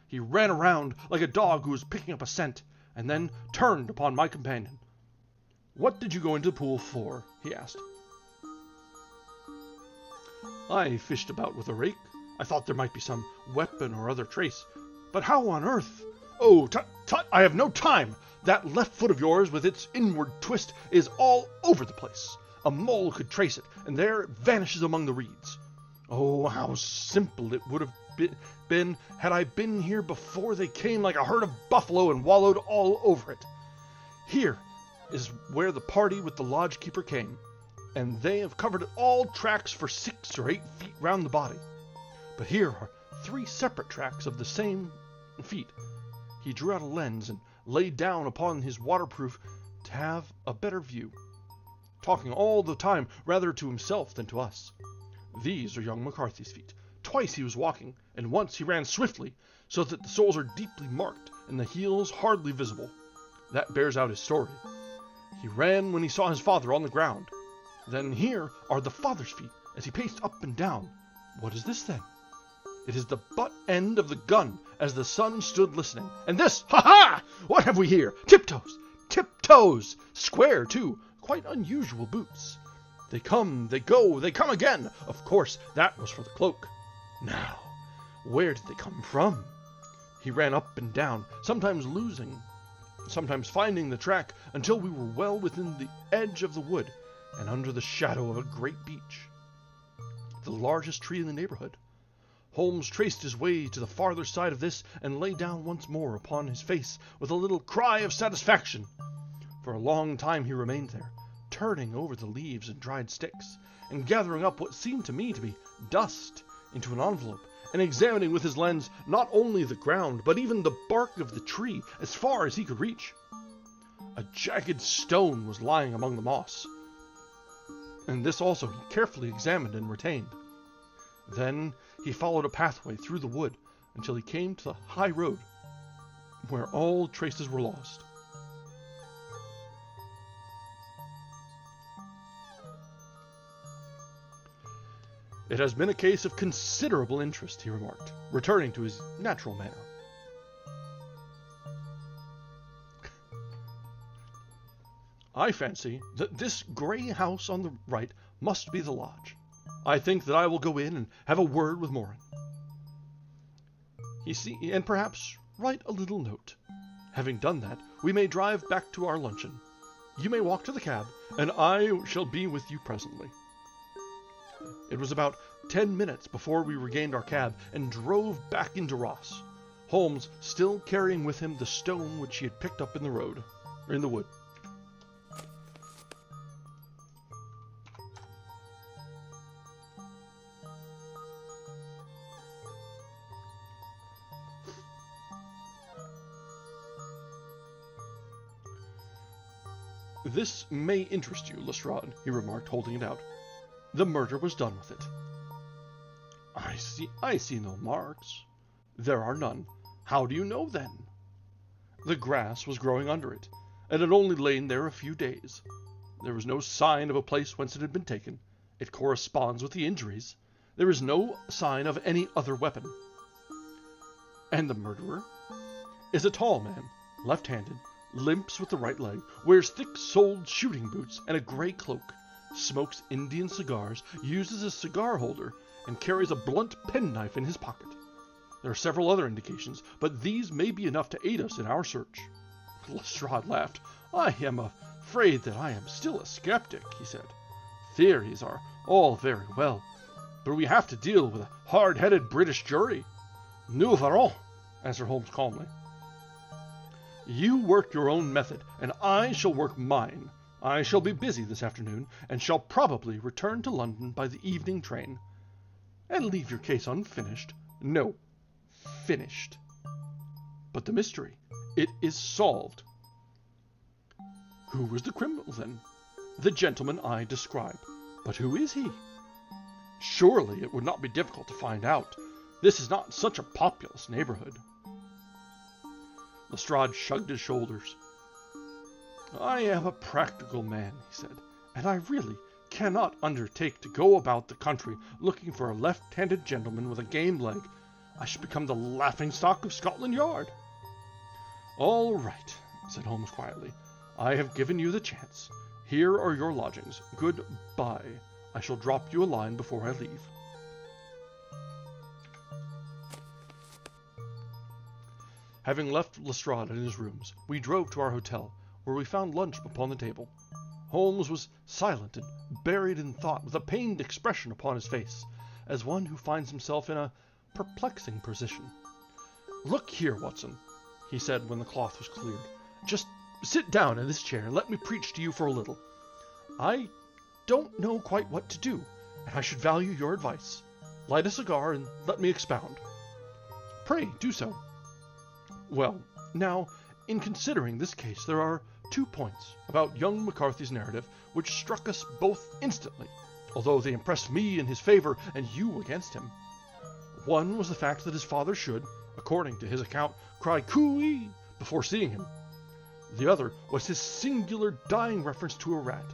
He ran around like a dog who was picking up a scent, and then turned upon my companion. "What did you go into the pool for?" he asked. "I fished about with a rake. I thought there might be some weapon or other trace. But how on earth—" "Oh, tut, tut! I have no time! That left foot of yours, with its inward twist, is all over the place. A mole could trace it, and there it vanishes among the reeds. Oh, how simple it would have been had I been here before they came like a herd of buffalo and wallowed all over it. Here is where the party with the lodge-keeper came, and they have covered all tracks for 6 or 8 feet round the body. But here are 3 separate tracks of the same feet. He drew out a lens and lay down upon his waterproof to have a better view, talking all the time rather to himself than to us. These are young McCarthy's feet. Twice he was walking, and once he ran swiftly, so that the soles are deeply marked and the heels hardly visible. That bears out his story. He ran when he saw his father on the ground. Then here are the father's feet, as he paced up and down. What is this, then? It is the butt end of the gun, as the son stood listening. And this, ha-ha! What have we here? Tiptoes! Tiptoes! Square, too. Quite unusual boots. They come, they go, they come again. Of course, that was for the cloak. Now, where did they come from? He ran up and down, sometimes losing, sometimes finding the track, until we were well within the edge of the wood and under the shadow of a great beech, the largest tree in the neighborhood. Holmes traced his way to the farther side of this and lay down once more upon his face with a little cry of satisfaction. For a long time he remained there, turning over the leaves and dried sticks, and gathering up what seemed to me to be dust into an envelope, and examining with his lens not only the ground, but even the bark of the tree as far as he could reach. A jagged stone was lying among the moss, and this also he carefully examined and retained. Then he followed a pathway through the wood until he came to the high road, where all traces were lost. It has been a case of considerable interest, he remarked, returning to his natural manner. I fancy that this grey house on the right must be the lodge. I think that I will go in and have a word with Morin. And perhaps write a little note. Having done that, we may drive back to our luncheon. You may walk to the cab, and I shall be with you presently. It was about 10 minutes before we regained our cab and drove back into Ross, Holmes still carrying with him the stone which he had picked up in the wood. This may interest you, Lestrade, he remarked, holding it out. The murder was done with it. I see no marks. There are none. How do you know, then? The grass was growing under it, and had only lain there a few days. There was no sign of a place whence it had been taken. It corresponds with the injuries. There is no sign of any other weapon. And the murderer is a tall man, left-handed, limps with the right leg, wears thick-soled shooting boots and a gray cloak, smokes Indian cigars, uses a cigar holder, and carries a blunt penknife in his pocket. There are several other indications, but these may be enough to aid us in our search. Lestrade laughed. I am afraid that I am still a skeptic, he said. Theories are all very well, but we have to deal with a hard-headed British jury. Nous verrons, answered Holmes calmly. You work your own method, and I shall work mine. I shall be busy this afternoon, and shall probably return to London by the evening train. And leave your case unfinished? No, finished. But the mystery, it is solved. Who was the criminal, then? The gentleman I describe. But who is he? Surely it would not be difficult to find out. This is not such a populous neighborhood. Lestrade shrugged his shoulders. I am a practical man, he said, and I really cannot undertake to go about the country looking for a left-handed gentleman with a game leg. I should become the laughing-stock of Scotland Yard. All right, said Holmes quietly. I have given you the chance. Here are your lodgings. Good-bye. I shall drop you a line before I leave. Having left Lestrade in his rooms, we drove to our hotel, where we found lunch upon the table. Holmes was silent and buried in thought, with a pained expression upon his face, as one who finds himself in a perplexing position. "Look here, Watson," he said when the cloth was cleared. "Just sit down in this chair and let me preach to you for a little. I don't know quite what to do, and I should value your advice. Light a cigar and let me expound." "Pray, do so." "Well, now, in considering this case, there are 2 points about young McCarthy's narrative which struck us both instantly, although they impressed me in his favor and you against him. One was the fact that his father should, according to his account, cry cooey before seeing him. The other was his singular dying reference to a rat.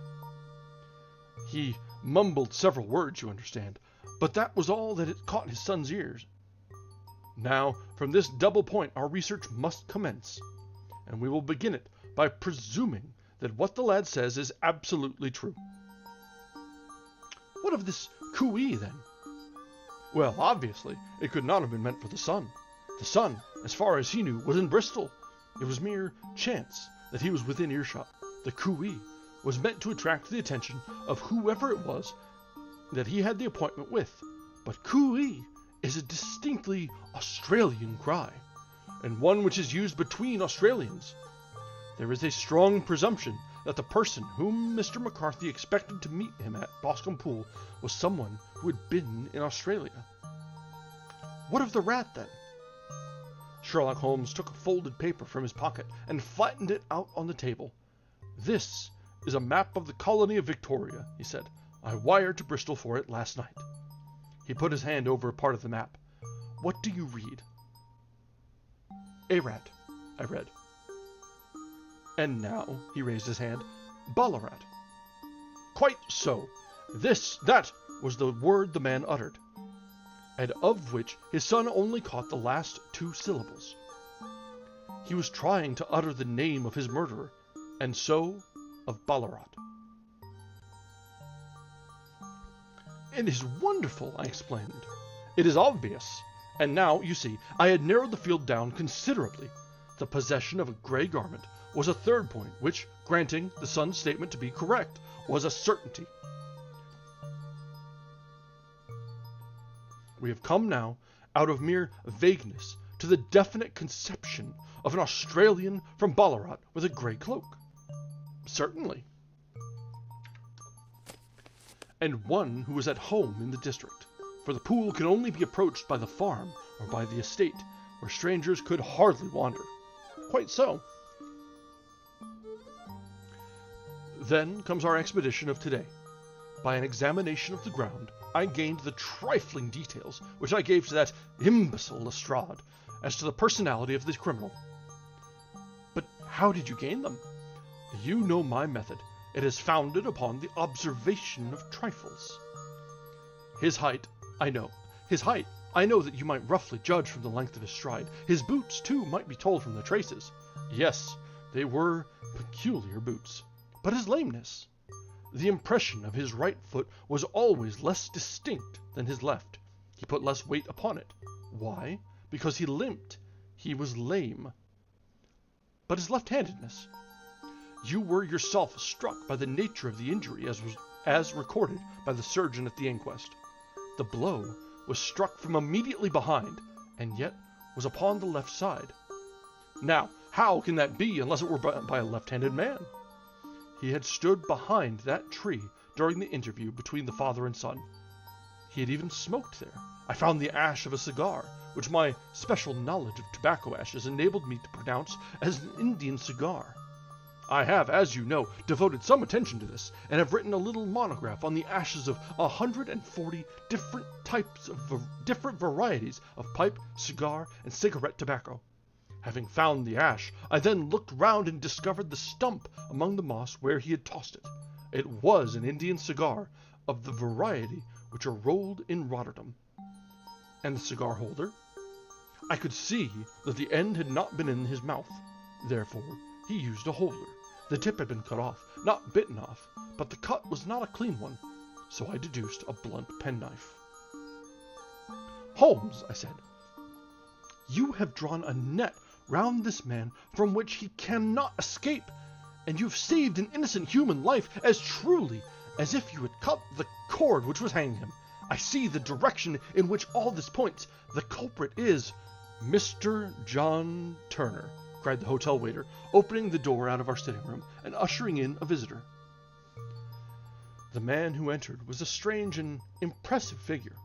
He mumbled several words, you understand, but that was all that it caught his son's ears. Now, from this double point our research must commence, and we will begin it by presuming that what the lad says is absolutely true." "What of this cooey, then?" "Well, obviously, it could not have been meant for the son. The son, as far as he knew, was in Bristol. It was mere chance that he was within earshot. The cooey was meant to attract the attention of whoever it was that he had the appointment with. But cooey is a distinctly Australian cry, and one which is used between Australians. There is a strong presumption that the person whom Mr. McCarthy expected to meet him at Boscombe Pool was someone who had been in Australia." "What of the rat, then?" Sherlock Holmes took a folded paper from his pocket and flattened it out on the table. "This is a map of the colony of Victoria," he said. "I wired to Bristol for it last night." He put his hand over a part of the map. "What do you read?" "A rat," I read. "And now," he raised his hand, "Ballarat." "Quite so. That was the word the man uttered, and of which his son only caught the last 2 syllables. He was trying to utter the name of his murderer, and so of Ballarat." "It is wonderful," I exclaimed. "It is obvious. And now, you see, I had narrowed the field down considerably. The possession of a grey garment was a third point, which, granting the son's statement to be correct, was a certainty. We have come now, out of mere vagueness, to the definite conception of an Australian from Ballarat with a grey cloak." "Certainly." "And one who was at home in the district, for the pool can only be approached by the farm or by the estate, where strangers could hardly wander." "Quite so." "Then comes our expedition of today. By an examination of the ground, I gained the trifling details which I gave to that imbecile Lestrade as to the personality of the criminal." "But how did you gain them?" "You know my method. It is founded upon the observation of trifles. His height, I know that you might roughly judge from the length of his stride. His boots, too, might be told from the traces. Yes, they were peculiar boots. But his lameness? The impression of his right foot was always less distinct than his left. He put less weight upon it. Why? Because he limped. He was lame. But his left-handedness? You were yourself struck by the nature of the injury as recorded by the surgeon at the inquest. The blow was struck from immediately behind, and yet was upon the left side. Now, how can that be unless it were by a left-handed man? He had stood behind that tree during the interview between the father and son. He had even smoked there. I found the ash of a cigar, which my special knowledge of tobacco ashes enabled me to pronounce as an Indian cigar. I have, as you know, devoted some attention to this, and have written a little monograph on the ashes of 140 different types of different varieties of pipe, cigar, and cigarette tobacco. Having found the ash, I then looked round and discovered the stump among the moss where he had tossed it. It was an Indian cigar, of the variety which are rolled in Rotterdam. And the cigar holder? I could see that the end had not been in his mouth. Therefore, he used a holder. The tip had been cut off, not bitten off, but the cut was not a clean one, so I deduced a blunt penknife. "Holmes," I said, "you have drawn a net round this man from which he cannot escape, and you have saved an innocent human life as truly as if you had cut the cord which was hanging him. I see the direction in which all this points. The culprit is Mr. John Turner," cried the hotel waiter, opening the door out of our sitting room and ushering in a visitor. The man who entered was a strange and impressive figure.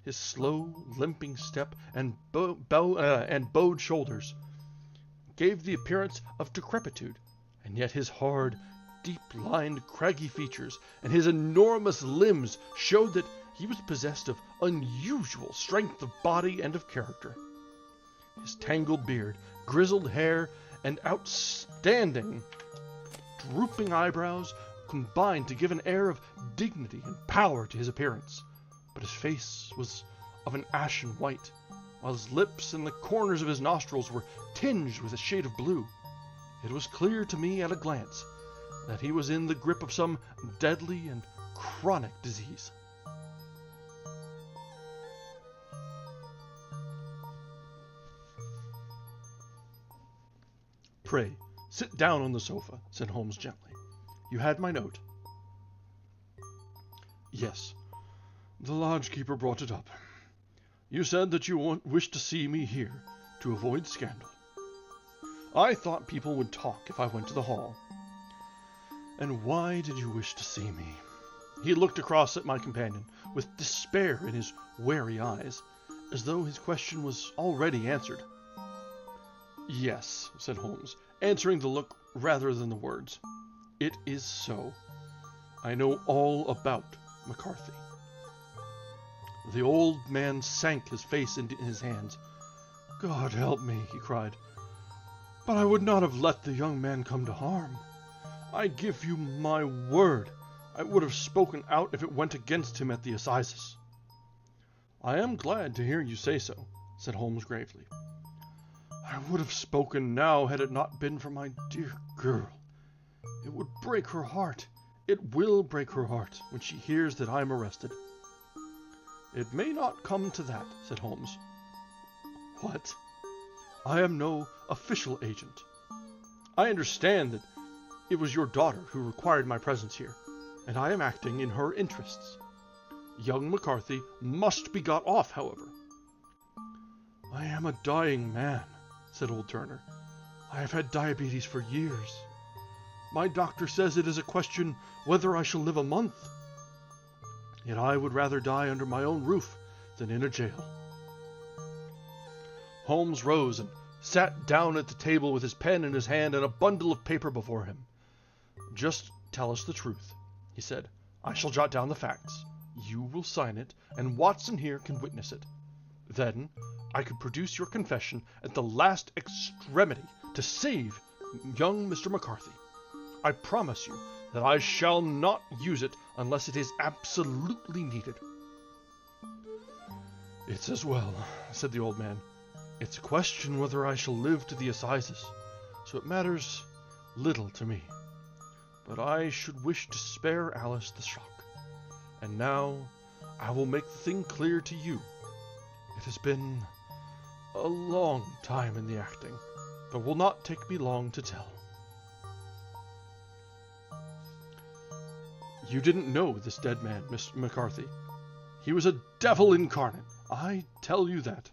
His slow, limping step and bowed shoulders gave the appearance of decrepitude, and yet his hard, deep-lined, craggy features and his enormous limbs showed that he was possessed of unusual strength of body and of character. His tangled beard, grizzled hair, and outstanding, drooping eyebrows combined to give an air of dignity and power to his appearance, but his face was of an ashen white, while his lips and the corners of his nostrils were tinged with a shade of blue. It was clear to me at a glance that he was in the grip of some deadly and chronic disease. "Pray, sit down on the sofa," said Holmes gently. "You had my note?" "Yes. The lodge-keeper brought it up. You said that you wished to see me here to avoid scandal. I thought people would talk if I went to the hall." "And why did you wish to see me?" He looked across at my companion with despair in his wary eyes, as though his question was already answered. "Yes," said Holmes, answering the look rather than the words. "It is so. I know all about McCarthy." The old man sank his face into his hands. "God help me," he cried. "But I would not have let the young man come to harm. I give you my word, I would have spoken out if it went against him at the assizes." "I am glad to hear you say so," said Holmes gravely. "I would have spoken now had it not been for my dear girl. It would break her heart. It will break her heart when she hears that I am arrested." "It may not come to that," said Holmes. "What?" "I am no official agent. I understand that it was your daughter who required my presence here, and I am acting in her interests. Young McCarthy must be got off, however." "I am a dying man," said old Turner. "I have had diabetes for years. My doctor says it is a question whether I shall live a month. Yet I would rather die under my own roof than in a jail." Holmes rose and sat down at the table with his pen in his hand and a bundle of paper before him. "Just tell us the truth," he said. "I shall jot down the facts. You will sign it, and Watson here can witness it. Then I could produce your confession at the last extremity to save young Mr. McCarthy. I promise you that I shall not use it unless it is absolutely needed." "It's as well," said the old man. "It's a question whether I shall live to the assizes, so it matters little to me. But I should wish to spare Alice the shock. And now I will make the thing clear to you. It has been a long time in the acting, but will not take me long to tell. You didn't know this dead man, Mr. McCarthy. He was a devil incarnate, I tell you that.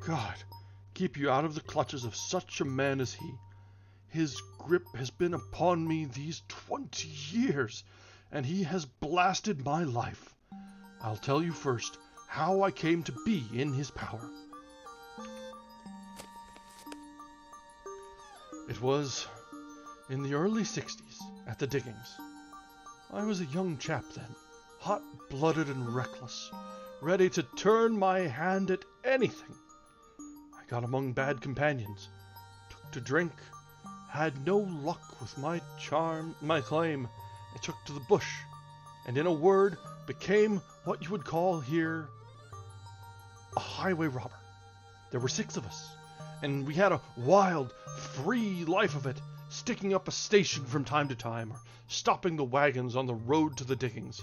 God keep you out of the clutches of such a man as he. His grip has been upon me these 20 years, and he has blasted my life. I'll tell you first how I came to be in his power. It was in the early 60s, at the diggings. I was a young chap then, hot-blooded and reckless, ready to turn my hand at anything. I got among bad companions, took to drink, had no luck with my claim. I took to the bush, and in a word, became what you would call here a highway robber. There were 6 of us, and we had a wild, free life of it, sticking up a station from time to time, or stopping the wagons on the road to the diggings.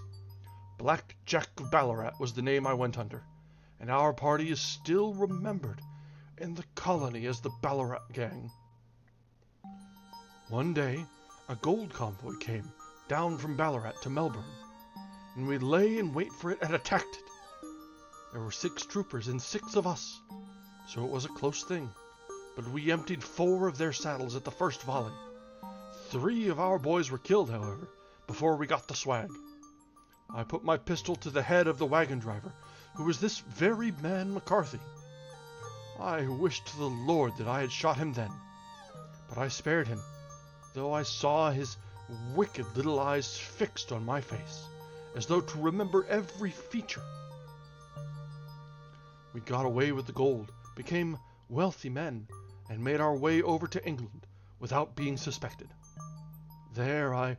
Black Jack of Ballarat was the name I went under, and our party is still remembered in the colony as the Ballarat gang. One day, a gold convoy came down from Ballarat to Melbourne, and we lay in wait for it and attacked it. There were 6 troopers and 6 of us, so it was a close thing, but we emptied 4 of their saddles at the first volley. 3 of our boys were killed, however, before we got the swag. I put my pistol to the head of the wagon driver, who was this very man McCarthy. I wished to the Lord that I had shot him then, but I spared him, though I saw his wicked little eyes fixed on my face, as though to remember every feature. We got away with the gold, became wealthy men, and made our way over to England without being suspected. There I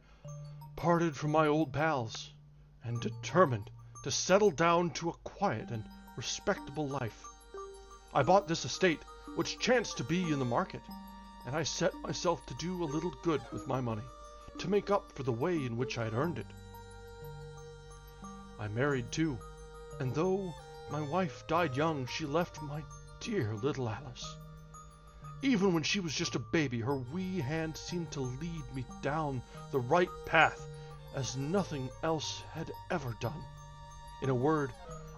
parted from my old pals, and determined to settle down to a quiet and respectable life. I bought this estate, which chanced to be in the market, and I set myself to do a little good with my money, to make up for the way in which I had earned it. I married too, and though my wife died young, she left my dear little Alice. Even when she was just a baby, her wee hand seemed to lead me down the right path, as nothing else had ever done. In a word,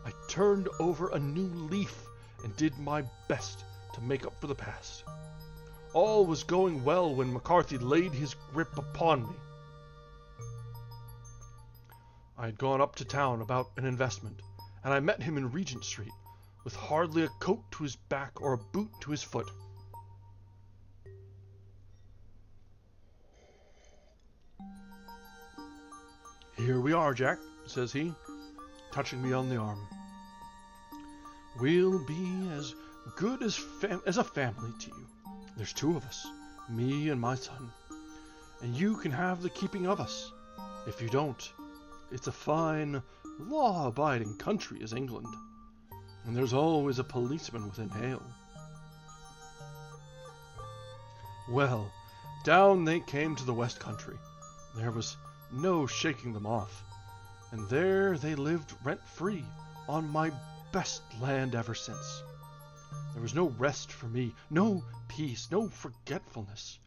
I turned over a new leaf and did my best to make up for the past. All was going well when McCarthy laid his grip upon me. I had gone up to town about an investment, and I met him in Regent Street, with hardly a coat to his back or a boot to his foot. "Here we are, Jack," says he, touching me on the arm. "We'll be as good as a family to you. There's 2 of us, me and my son, and you can have the keeping of us. If you don't, it's a fine, law-abiding country is England, and there's always a policeman within hail." Well, down they came to the West Country. There was no shaking them off, and there they lived rent-free on my best land ever since. There was no rest for me, no peace, no forgetfulness.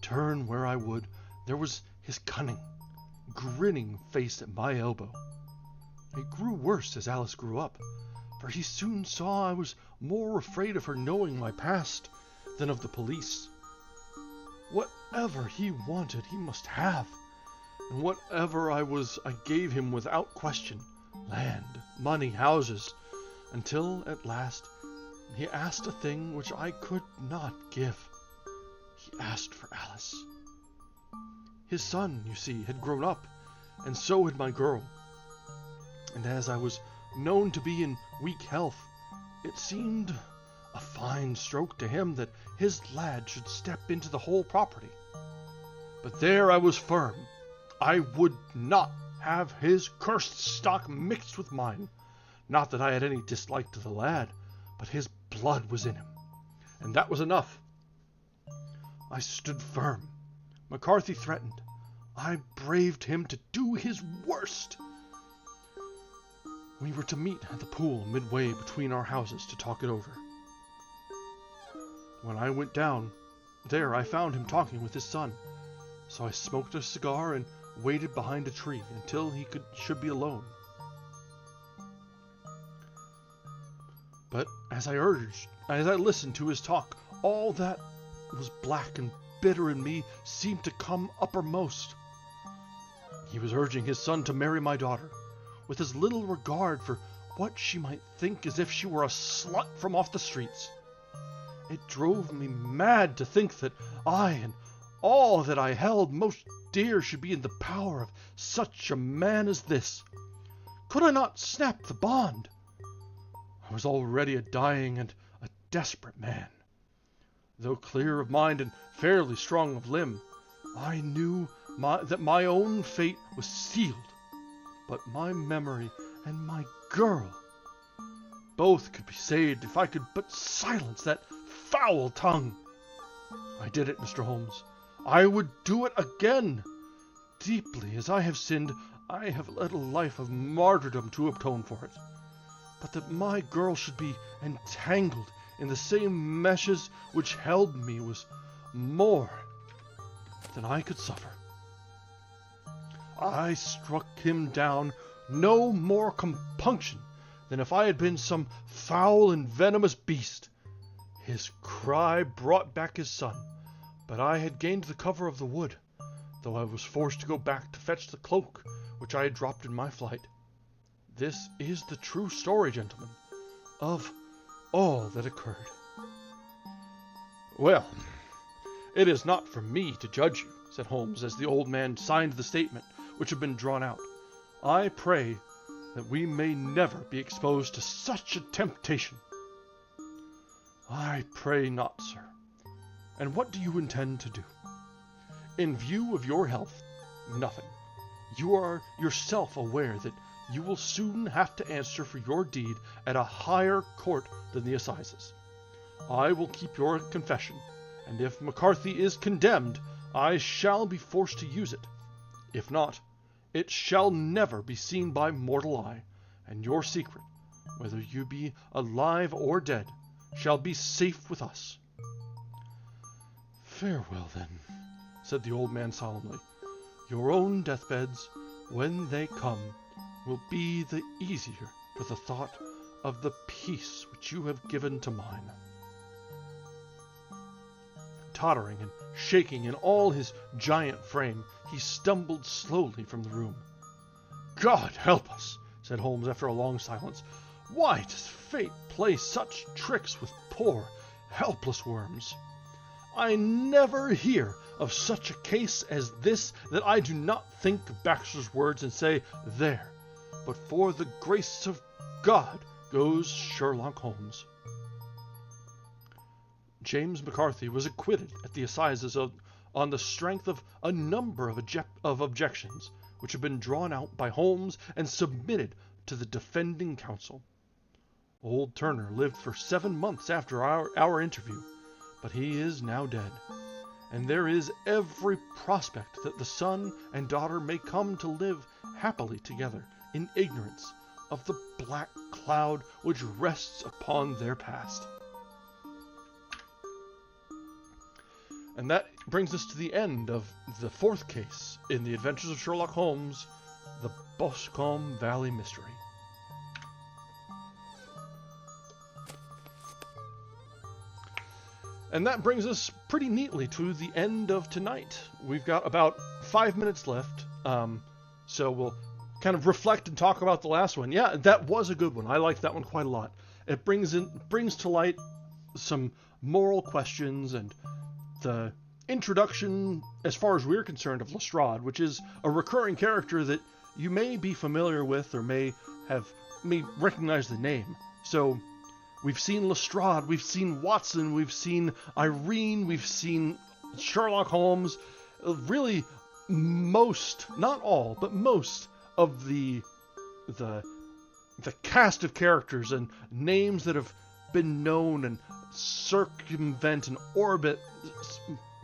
Turn where I would, there was his cunning, grinning face at my elbow. It grew worse as Alice grew up, for he soon saw I was more afraid of her knowing my past than of the police. Whatever he wanted, he must have, and whatever I gave him without question: land, money, houses, until at last he asked a thing which I could not give. He asked for Alice. His son, you see, had grown up, and so had my girl, and as I was known to be in weak health, it seemed a fine stroke to him that his lad should step into the whole property. But there I was firm. I would not have his cursed stock mixed with mine. Not that I had any dislike to the lad, but his blood was in him, and that was enough. I stood firm. McCarthy threatened. I braved him to do his worst. We were to meet at the pool midway between our houses to talk it over. When I went down, there I found him talking with his son, so I smoked a cigar and waited behind a tree until he should be alone. But as I listened to his talk, all that was black and bitter in me seemed to come uppermost. He was urging his son to marry my daughter, with as little regard for what she might think as if she were a slut from off the streets. It drove me mad to think that I and all that I held most dear should be in the power of such a man as this. Could I not snap the bond? I was already a dying and a desperate man. Though clear of mind and fairly strong of limb, I knew that my own fate was sealed. But my memory and my girl, both could be saved if I could but silence that foul tongue. I did it, Mr. Holmes. I would do it again. Deeply as I have sinned, I have led a life of martyrdom to atone for it. But that my girl should be entangled in the same meshes which held me was more than I could suffer. I struck him down no more compunction than if I had been some foul and venomous beast. His cry brought back his son, but I had gained the cover of the wood, though I was forced to go back to fetch the cloak which I had dropped in my flight. This is the true story, gentlemen, of all that occurred. Well, it is not for me to judge you, said Holmes, as the old man signed the statement which had been drawn out. I pray that we may never be exposed to such a temptation. I pray not, sir. And what do you intend to do? In view of your health, nothing. You are yourself aware that you will soon have to answer for your deed at a higher court than the assizes. I will keep your confession, and if McCarthy is condemned, I shall be forced to use it. If not, it shall never be seen by mortal eye, and your secret, whether you be alive or dead, shall be safe with us. Farewell, then, said the old man solemnly. Your own deathbeds, when they come, will be the easier for the thought of the peace which you have given to mine. Tottering and shaking in all his giant frame, he stumbled slowly from the room. God help us, said Holmes after a long silence. Why does fate play such tricks with poor, helpless worms? I never hear of such a case as this that I do not think of Baxter's words and say, there, but for the grace of God goes Sherlock Holmes. James McCarthy was acquitted at the assizes on the strength of a number of objections which had been drawn out by Holmes and submitted to the defending counsel. Old Turner lived for 7 months after our interview, but he is now dead, and there is every prospect that the son and daughter may come to live happily together in ignorance of the black cloud which rests upon their past. And that brings us to the end of the 4th case in the Adventures of Sherlock Holmes, the Boscombe Valley Mystery. And that brings us pretty neatly to the end of tonight. We've got about 5 minutes left, so we'll kind of reflect and talk about the last one. Yeah, that was a good one. I liked that one quite a lot. It brings to light some moral questions and the introduction, as far as we're concerned, of Lestrade, which is a recurring character that you may be familiar with or may recognize the name. So we've seen Lestrade, we've seen Watson, we've seen Irene, we've seen Sherlock Holmes. Really, most, not all, but most of the cast of characters and names that have been known and circumvent and orbit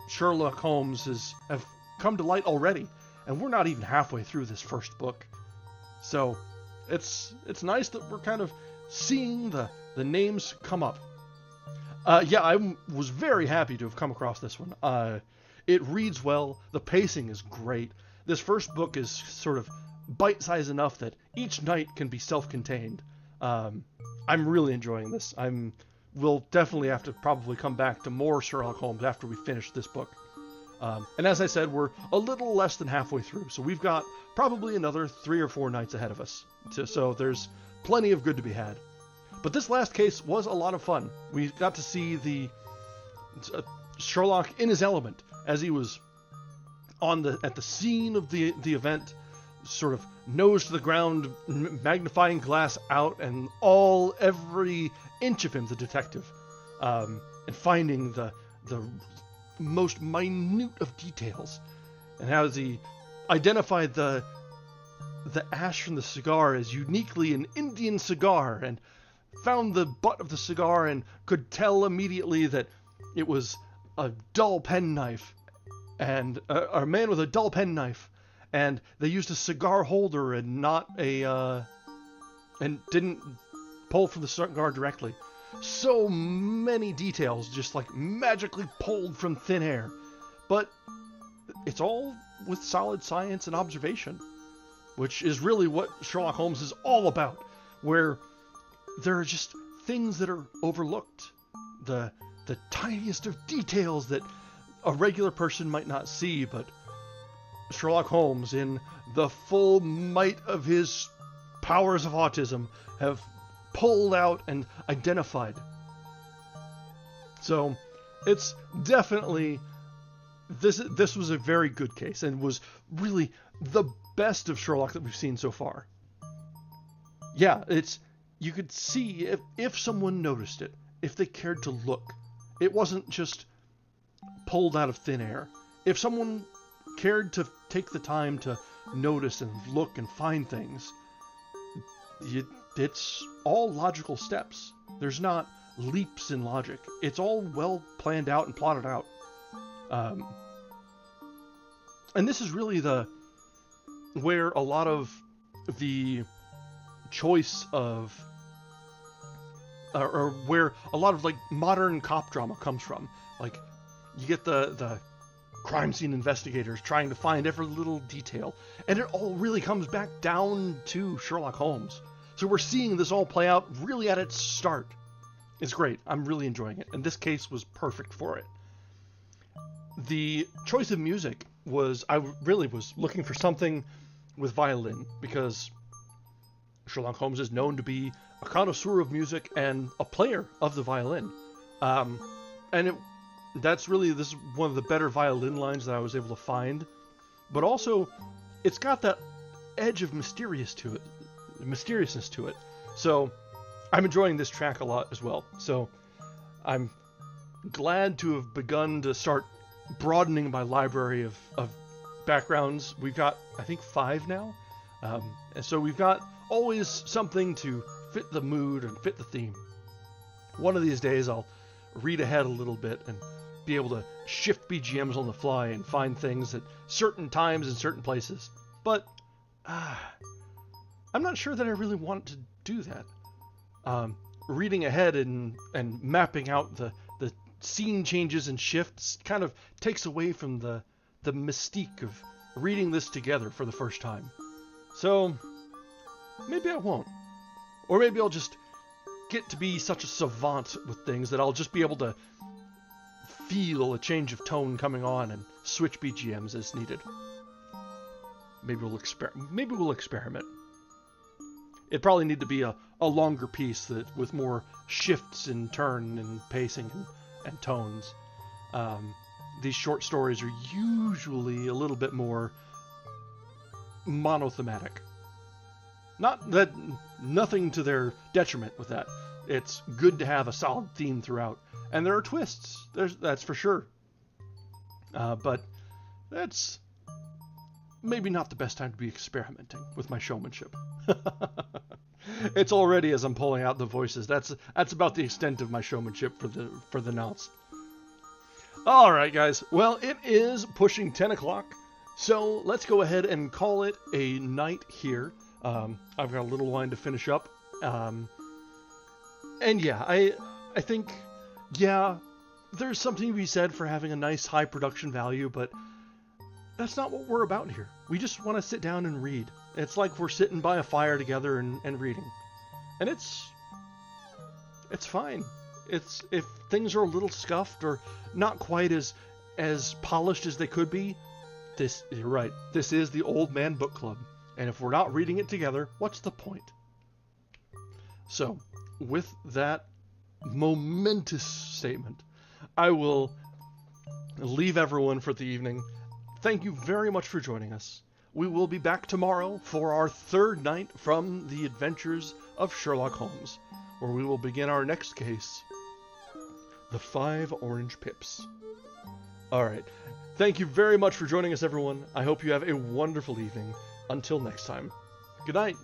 Sherlock Holmes have come to light already, and we're not even halfway through this first book. So it's nice that we're kind of seeing the names come up. Yeah, I was very happy to have come across this one. It reads well, the pacing is great. This first book is sort of bite-sized enough that each night can be self-contained. I'm really enjoying this. We'll definitely have to probably come back to more Sherlock Holmes after we finish this book. And as I said, we're a little less than halfway through, so we've got probably another 3 or 4 nights ahead of us. So there's plenty of good to be had. But this last case was a lot of fun. We got to see the Sherlock in his element as he was at the scene of the event, sort of nose to the ground, magnifying glass out, and every inch of him, the detective, and finding the most minute of details, and how he identified the ash from the cigar as uniquely an Indian cigar, and found the butt of the cigar and could tell immediately that it was a dull penknife, and a man with a dull penknife, and they used a cigar holder and not and didn't pull from the cigar directly. so many details just like magically pulled from thin air. But it's all with solid science and observation, which is really what Sherlock Holmes is all about, where there are just things that are overlooked, the tiniest of details that a regular person might not see, but Sherlock Holmes, in the full might of his powers of autism, have pulled out and identified. So it's definitely, this was a very good case and was really the best of Sherlock that we've seen so far. Yeah, you could see if someone noticed it, if they cared to look. It wasn't just pulled out of thin air. If someone cared to take the time to notice and look and find things, it's all logical steps. There's not leaps in logic. It's all well planned out and plotted out. And this is really where a lot of the choice of or where a lot of like modern cop drama comes from. Like, you get the crime scene investigators trying to find every little detail, and it all really comes back down to Sherlock Holmes. So we're seeing this all play out really at its start. It's great. I'm really enjoying it, and this case was perfect for it. The choice of music was, I really was looking for something with violin, because Sherlock Holmes is known to be a connoisseur of music and a player of the violin. And this is one of the better violin lines that I was able to find. But also, it's got that edge of mysteriousness to it. So I'm enjoying this track a lot as well. So I'm glad to have begun to start broadening my library of backgrounds. We've got, I think, 5 now. And so we've got always something to fit the mood and fit the theme. One of these days I'll read ahead a little bit and be able to shift BGMs on the fly and find things at certain times in certain places. But I'm not sure that I really want to do that. Reading ahead and mapping out the scene changes and shifts kind of takes away from the mystique of reading this together for the first time. So maybe I won't. Or maybe I'll just get to be such a savant with things that I'll just be able to feel a change of tone coming on and switch BGMs as needed. Maybe we'll experiment. It'd probably need to be a longer piece with more shifts in turn and pacing and tones. These short stories are usually a little bit more monothematic. Not that, nothing to their detriment with that. It's good to have a solid theme throughout. And there are twists, that's for sure. But that's maybe not the best time to be experimenting with my showmanship. It's already, as I'm pulling out the voices, that's about the extent of my showmanship for the nonce. Alright guys, well, it is pushing 10 o'clock, so let's go ahead and call it a night here. I've got a little wine to finish up. And yeah, I think, yeah, there's something to be said for having a nice high production value, but that's not what we're about here. We just want to sit down and read. It's like we're sitting by a fire together and reading. And it's fine. If things are a little scuffed or not quite as polished as they could be, you're right. This is the Old Man Book Club. And if we're not reading it together, what's the point? So, with that momentous statement, I will leave everyone for the evening. Thank you very much for joining us. We will be back tomorrow for our 3rd night from the adventures of Sherlock Holmes, where we will begin our next case, the 5 Orange Pips. Alright, thank you very much for joining us, everyone. I hope you have a wonderful evening. Until next time, good night.